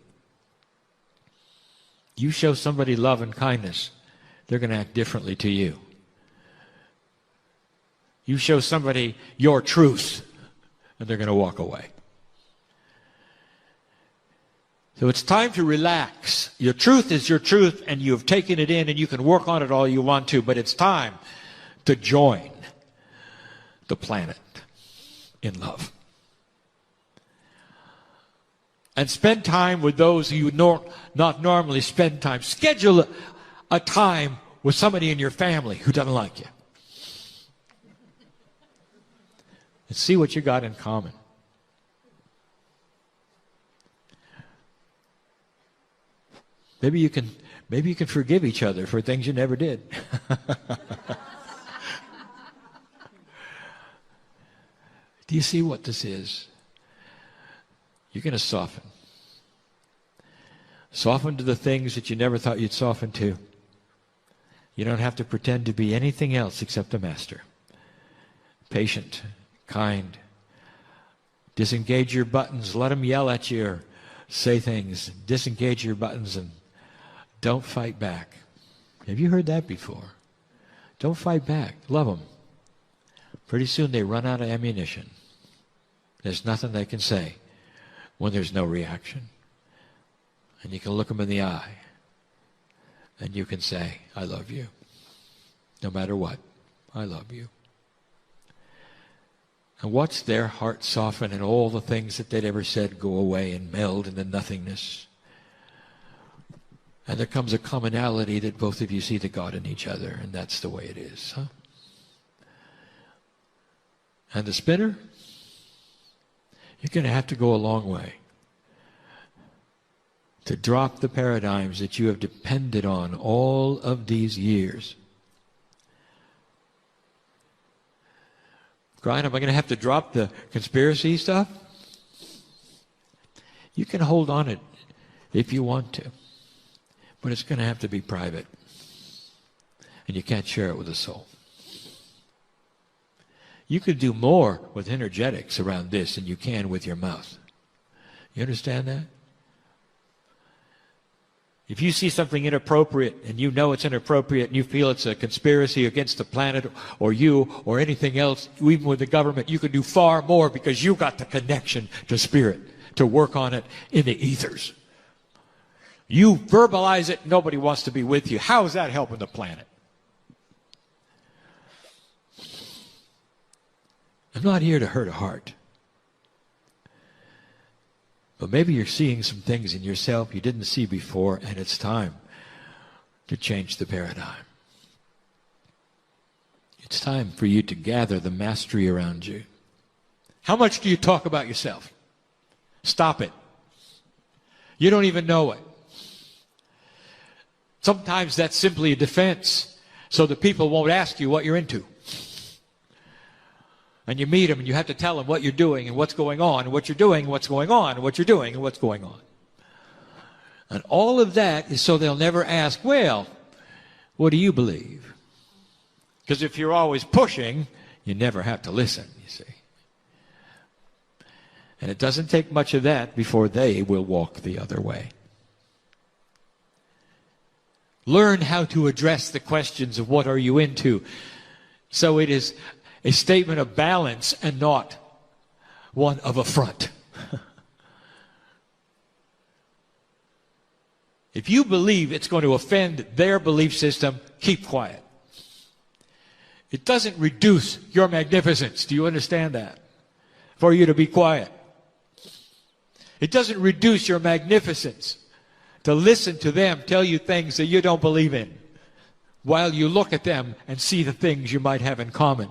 You show somebody love and kindness, they're going to act differently to you. You show somebody your truth, and they're going to walk away. So it's time to relax. Your truth is your truth, and you have taken it in, and you can work on it all you want to, but it's time to join the planet in love. And spend time with those who you would not normally spend time. Schedule a time with somebody in your family who doesn't like you. And see what you got in common. Maybe you can forgive each other for things you never did. Do you see what this is? You're going to soften. Soften to the things that you never thought you'd soften to. You don't have to pretend to be anything else except a master. Patient, kind. Disengage your buttons. Let them yell at you or say things. Disengage your buttons and don't fight back. Have you heard that before? Don't fight back. Love them. Pretty soon they run out of ammunition. There's nothing they can say when there's no reaction. And you can look them in the eye. And you can say, I love you. No matter what, I love you. And watch their heart soften and all the things that they'd ever said go away and meld into nothingness. And there comes a commonality that both of you see the God in each other, and that's the way it is. Huh? And the spinner, you're going to have to go a long way to drop the paradigms that you have depended on all of these years. Kryon, am I going to have to drop the conspiracy stuff? You can hold on it if you want to, but it's going to have to be private, and you can't share it with a soul. You could do more with energetics around this than you can with your mouth. You understand that? If you see something inappropriate and you know it's inappropriate and you feel it's a conspiracy against the planet or you or anything else, even with the government, you can do far more because you got the connection to spirit to work on it in the ethers. You verbalize it, nobody wants to be with you. How is that helping the planet? I'm not here to hurt a heart. But maybe you're seeing some things in yourself you didn't see before, and it's time to change the paradigm. It's time for you to gather the mastery around you. How much do you talk about yourself? Stop it. You don't even know it. Sometimes that's simply a defense so that people won't ask you what you're into. And you meet them and you have to tell them what you're doing and what's going on and what you're doing and what's going on and what you're doing and what's going on. And all of that is so they'll never ask, well, what do you believe? Because if you're always pushing, you never have to listen, you see. And it doesn't take much of that before they will walk the other way. Learn how to address the questions of what are you into. So it is a statement of balance and not one of affront. If you believe it's going to offend their belief system, keep quiet. It doesn't reduce your magnificence. Do you understand that? For you to be quiet. It doesn't reduce your magnificence to listen to them tell you things that you don't believe in while you look at them and see the things you might have in common,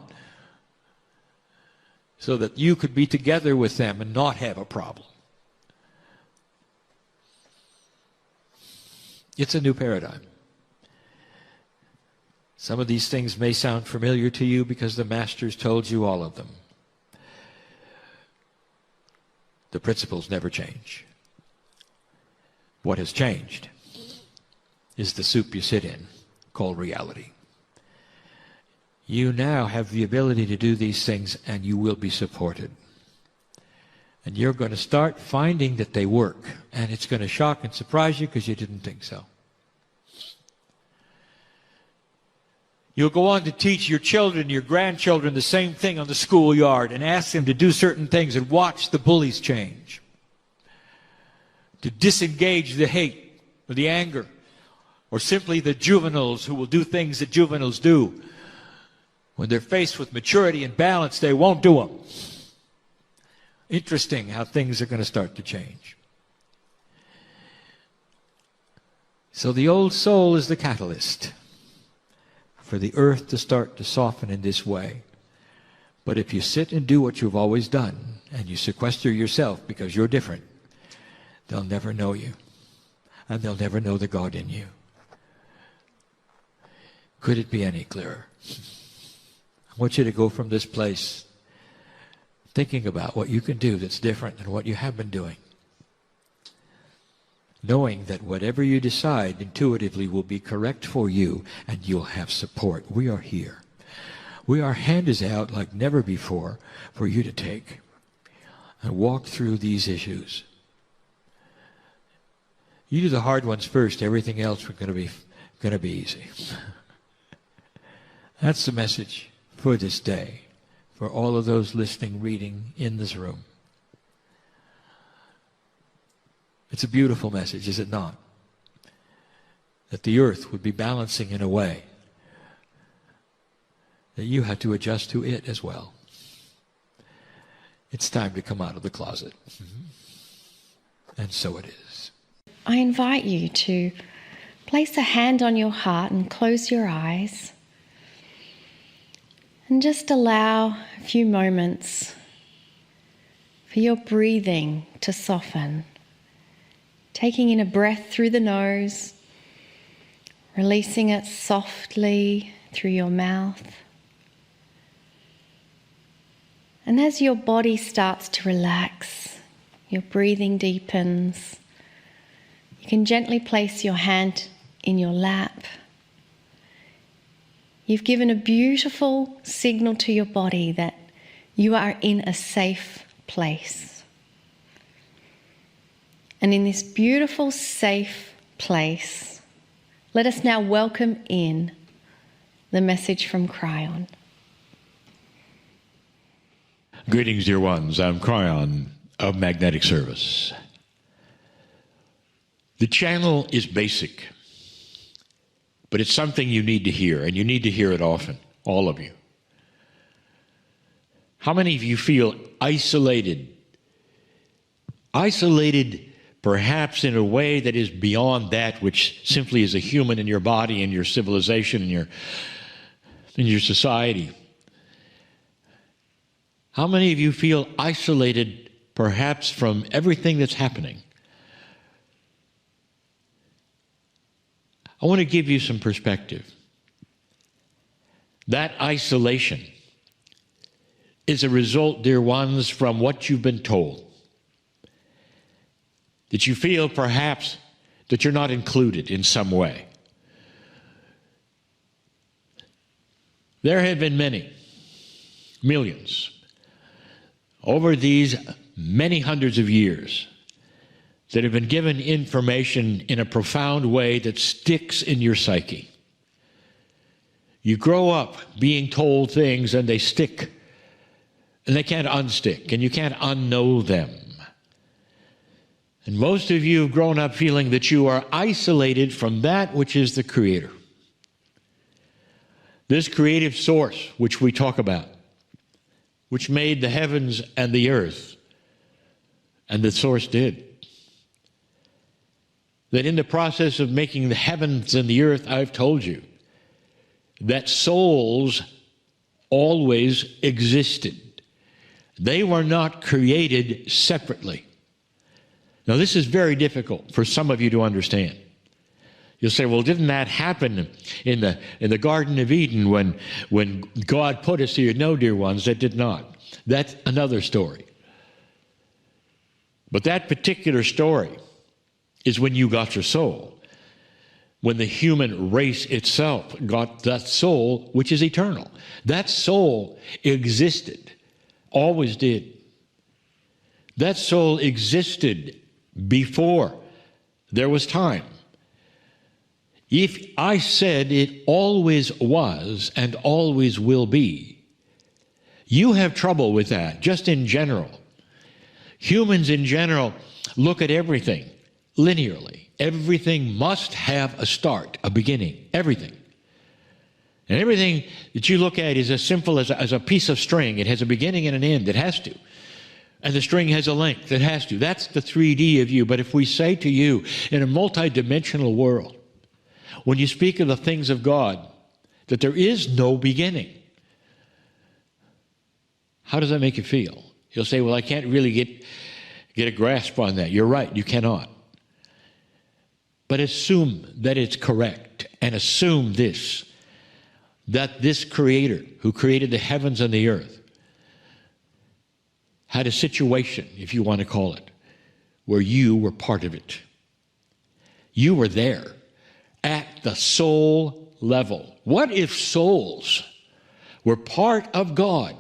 so that you could be together with them and not have a problem. It's a new paradigm. Some of these things may sound familiar to you because the masters told you all of them. The principles never change. What has changed is the soup you sit in, called reality. You now have the ability to do these things, and you will be supported. And you're going to start finding that they work. And it's going to shock and surprise you because you didn't think so. You'll go on to teach your children, your grandchildren, the same thing on the schoolyard and ask them to do certain things and watch the bullies change. To disengage the hate or the anger, or simply the juveniles who will do things that juveniles do. When they're faced with maturity and balance, they won't do them. Interesting how things are going to start to change. So the old soul is the catalyst for the earth to start to soften in this way. But if you sit and do what you've always done, and you sequester yourself because you're different, they'll never know you. And they'll never know the God in you. Could it be any clearer? I want you to go from this place thinking about what you can do that's different than what you have been doing. Knowing that whatever you decide intuitively will be correct for you and you'll have support. We are here. Our hand is out like never before for you to take and walk through these issues. You do the hard ones first. Everything else is going to be easy. That's the message for this day, for all of those listening, reading in this room. It's a beautiful message, is it not? That the earth would be balancing in a way that you had to adjust to it as well. It's time to come out of the closet. And so it is. I invite you to place a hand on your heart and close your eyes. And just allow a few moments for your breathing to soften. Taking in a breath through the nose, releasing it softly through your mouth. And as your body starts to relax, your breathing deepens, you can gently place your hand in your lap. You've given a beautiful signal to your body that you are in a safe place. And in this beautiful, safe place, let us now welcome in the message from Kryon. Greetings, dear ones. I'm Kryon of Magnetic Service. The channel is basic, but it's something you need to hear, and you need to hear it often, all of you. How many of you feel isolated? Isolated perhaps in a way that is beyond that which simply is a human in your body, in your civilization, in your society. How many of you feel isolated perhaps from everything that's happening? I want to give you some perspective. That isolation is a result, dear ones, from what you've been told. That you feel perhaps that you're not included in some way. There have been many, millions, over these many hundreds of years that have been given information in a profound way that sticks in your psyche. You grow up being told things and they stick, and they can't unstick, and you can't unknow them. And most of you have grown up feeling that you are isolated from that which is the Creator. This creative source which we talk about, which made the heavens and the earth, and the source did. That in the process of making the heavens and the earth, I've told you, that souls always existed. They were not created separately. Now, this is very difficult for some of you to understand. You'll say, well, didn't that happen in the Garden of Eden when God put us here? No, dear ones, that did not. That's another story. But that particular story is when you got your soul. When the human race itself got that soul, which is eternal. That soul existed, always did. That soul existed before there was time. If I said it always was and always will be, you have trouble with that, just in general. Humans in general look at everything linearly. Everything must have a start, a beginning, everything. And everything that you look at is as simple as a piece of string. It has a beginning and an end. It has to. And the string has a length. It has to. That's the 3D of you. But if we say to you, in a multidimensional world, when you speak of the things of God, that there is no beginning, how does that make you feel? You'll say, well, I can't really get a grasp on that. You're right, you cannot. But assume that it's correct, and assume this, that this Creator who created the heavens and the earth had a situation, if you want to call it, where you were part of it. You were there at the soul level. What if souls were part of God?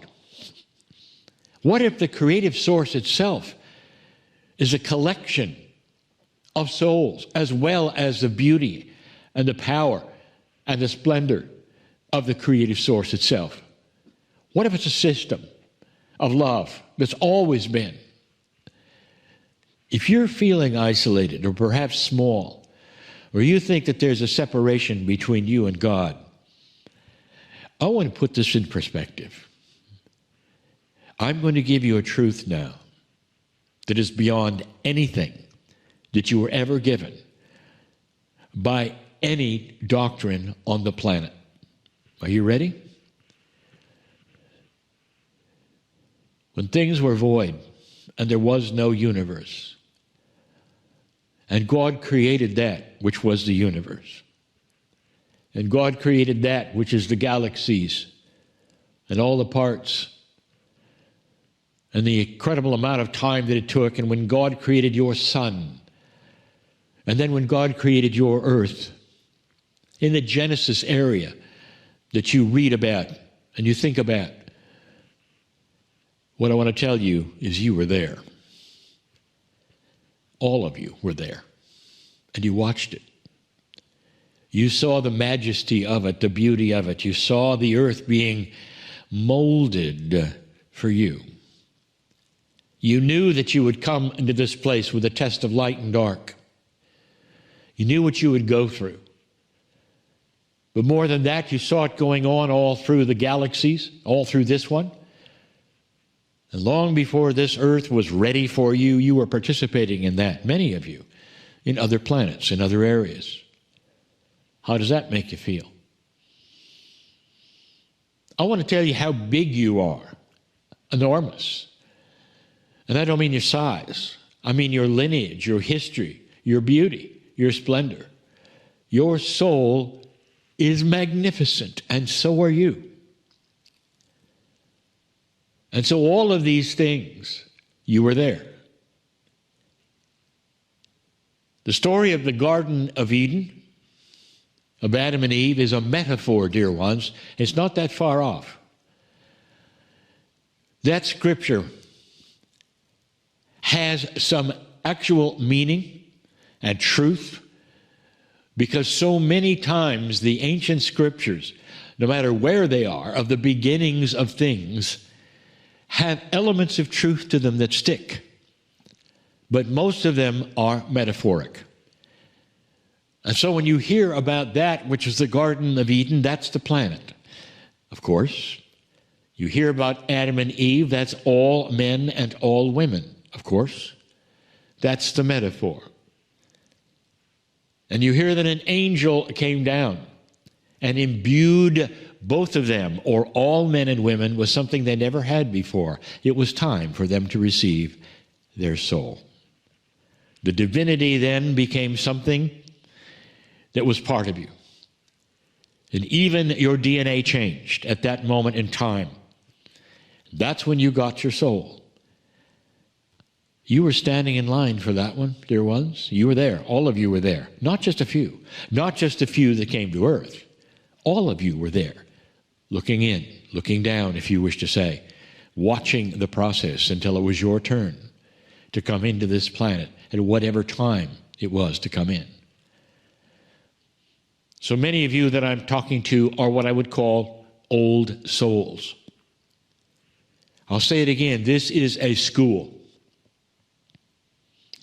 What if the creative source itself is a collection of souls, as well as the beauty and the power and the splendor of the creative source itself? What if it's a system of love that's always been? If you're feeling isolated or perhaps small, or you think that there's a separation between you and God, I want to put this in perspective. I'm going to give you a truth now that is beyond anything that you were ever given by any doctrine on the planet. Are you ready? When things were void and there was no universe, and God created that which was the universe, and God created that which is the galaxies and all the parts, and the incredible amount of time that it took, and when God created your sun, and then when God created your earth, in the Genesis area that you read about and you think about, what I want to tell you is you were there. All of you were there, and you watched it. You saw the majesty of it, the beauty of it. You saw the earth being molded for you. You knew that you would come into this place with a test of light and dark. You knew what you would go through. But more than that, you saw it going on all through the galaxies, all through this one. And long before this earth was ready for you, you were participating in that, many of you, in other planets, in other areas. How does that make you feel? I want to tell you how big you are. Enormous. And I don't mean your size. I mean your lineage, your history, your beauty, your splendor. Your soul is magnificent, and so are you. And so all of these things, you were there. The story of the Garden of Eden, of Adam and Eve, is a metaphor, dear ones. It's not that far off. That scripture has some actual meaning and truth, because so many times the ancient scriptures, no matter where they are, of the beginnings of things, have elements of truth to them that stick. But most of them are metaphoric. And so when you hear about that which is the Garden of Eden, that's the planet, of course. You hear about Adam and Eve, that's all men and all women, of course. That's the metaphor. And you hear that an angel came down and imbued both of them, or all men and women, with something they never had before. It was time for them to receive their soul. The divinity then became something that was part of you. And even your DNA changed at that moment in time. That's when you got your soul. You were standing in line for that one, dear ones. You were there. All of you were there. Not just a few. Not just a few that came to earth. All of you were there. Looking in, looking down, if you wish to say, watching the process until it was your turn. to come into this planet at whatever time it was to come in. So many of you that I'm talking to are what I would call old souls. I'll say it again, this is a school.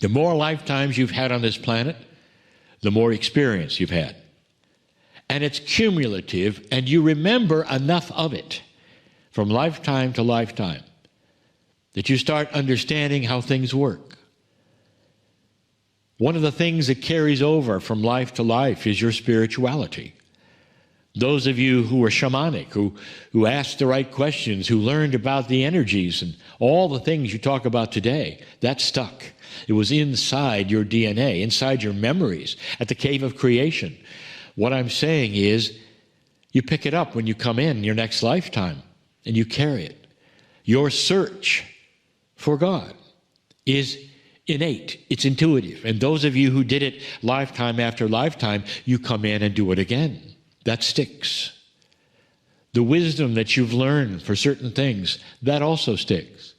The more lifetimes you've had on this planet, the more experience you've had. And it's cumulative, and you remember enough of it from lifetime to lifetime that you start understanding how things work. One of the things that carries over from life to life is your spirituality. Those of you who are shamanic, who asked the right questions, who learned about the energies and all the things you talk about today, that stuck. It was inside your DNA, inside your memories, at the cave of creation. What I'm saying is, you pick it up when you come in your next lifetime, and you carry it. Your search for God is innate. It's intuitive. And those of you who did it lifetime after lifetime, you come in and do it again. That sticks. The wisdom that you've learned for certain things, that also sticks.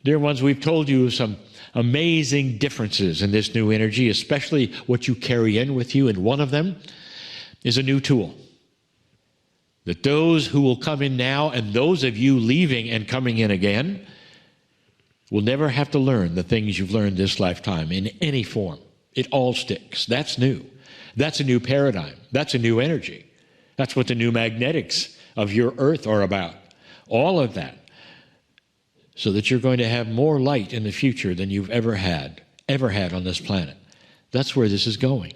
Dear ones, we've told you some amazing differences in this new energy, especially what you carry in with you, and one of them is a new tool. That those who will come in now and those of you leaving and coming in again will never have to learn the things you've learned this lifetime in any form. It all sticks. That's new. That's a new paradigm. That's a new energy. That's what the new magnetics of your earth are about. All of that. So that you're going to have more light in the future than you've ever had on this planet. That's where this is going.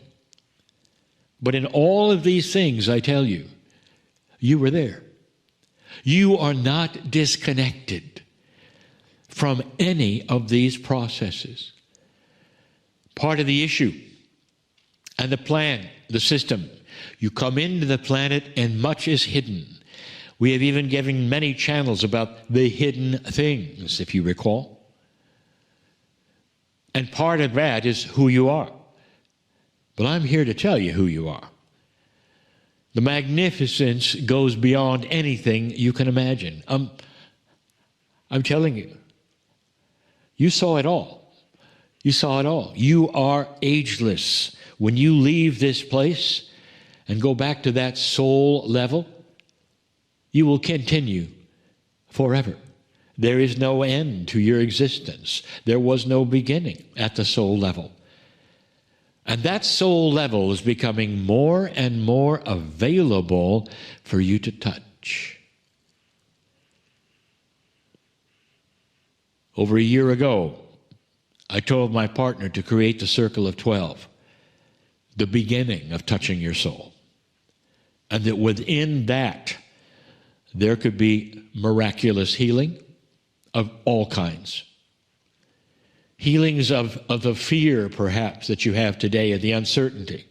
But in all of these things, I tell you, you were there. You are not disconnected from any of these processes. Part of the issue and the plan, the system, you come into the planet and much is hidden. We have even given many channels about the hidden things, if you recall. And part of that is who you are. But I'm here to tell you who you are. The magnificence goes beyond anything you can imagine. I'm telling you. You saw it all. You saw it all. You are ageless. When you leave this place and go back to that soul level, you will continue forever. There is no end to your existence. There was no beginning at the soul level. And that soul level is becoming more and more available for you to touch. Over a year ago, I told my partner to create the Circle of 12, the beginning of touching your soul. And that within that, there could be miraculous healing of all kinds. Healings of the fear, perhaps, that you have today, of the uncertainty.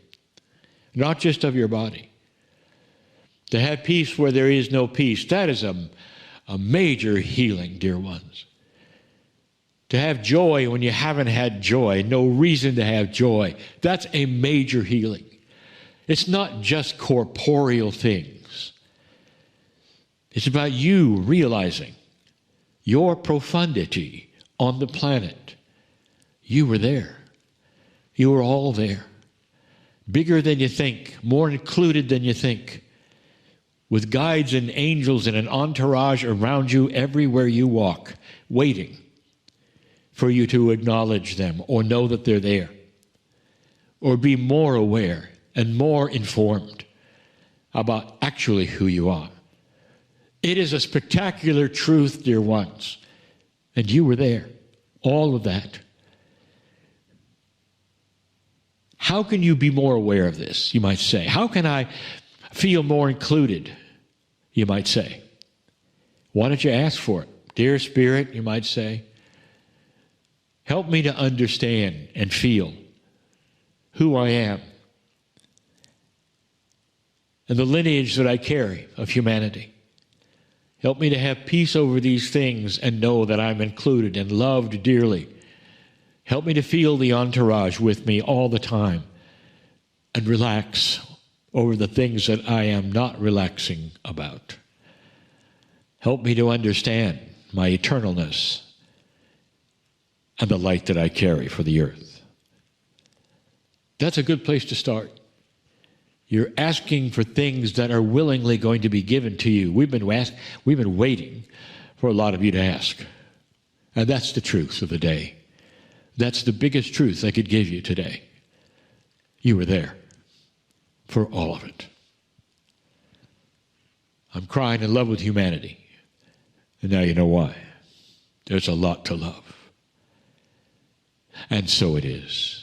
Not just of your body. To have peace where there is no peace, that is a major healing, dear ones. To have joy when you haven't had joy, no reason to have joy, that's a major healing. It's not just corporeal things. It's about you realizing your profundity on the planet. You were there. You were all there. Bigger than you think, more included than you think, with guides and angels and an entourage around you everywhere you walk, waiting for you to acknowledge them or know that they're there, or be more aware and more informed about actually who you are. It is a spectacular truth, dear ones, and you were there, all of that. How can you be more aware of this, you might say? How can I feel more included, you might say? Why don't you ask for it? Dear Spirit, you might say, help me to understand and feel who I am and the lineage that I carry of humanity. Help me to have peace over these things and know that I'm included and loved dearly. Help me to feel the entourage with me all the time and relax over the things that I am not relaxing about. Help me to understand my eternalness and the light that I carry for the earth. That's a good place to start. You're asking for things that are willingly going to be given to you. We've been waiting for a lot of you to ask. And that's the truth of the day. That's the biggest truth I could give you today. You were there for all of it. I'm crying in love with humanity. And now you know why. There's a lot to love. And so it is.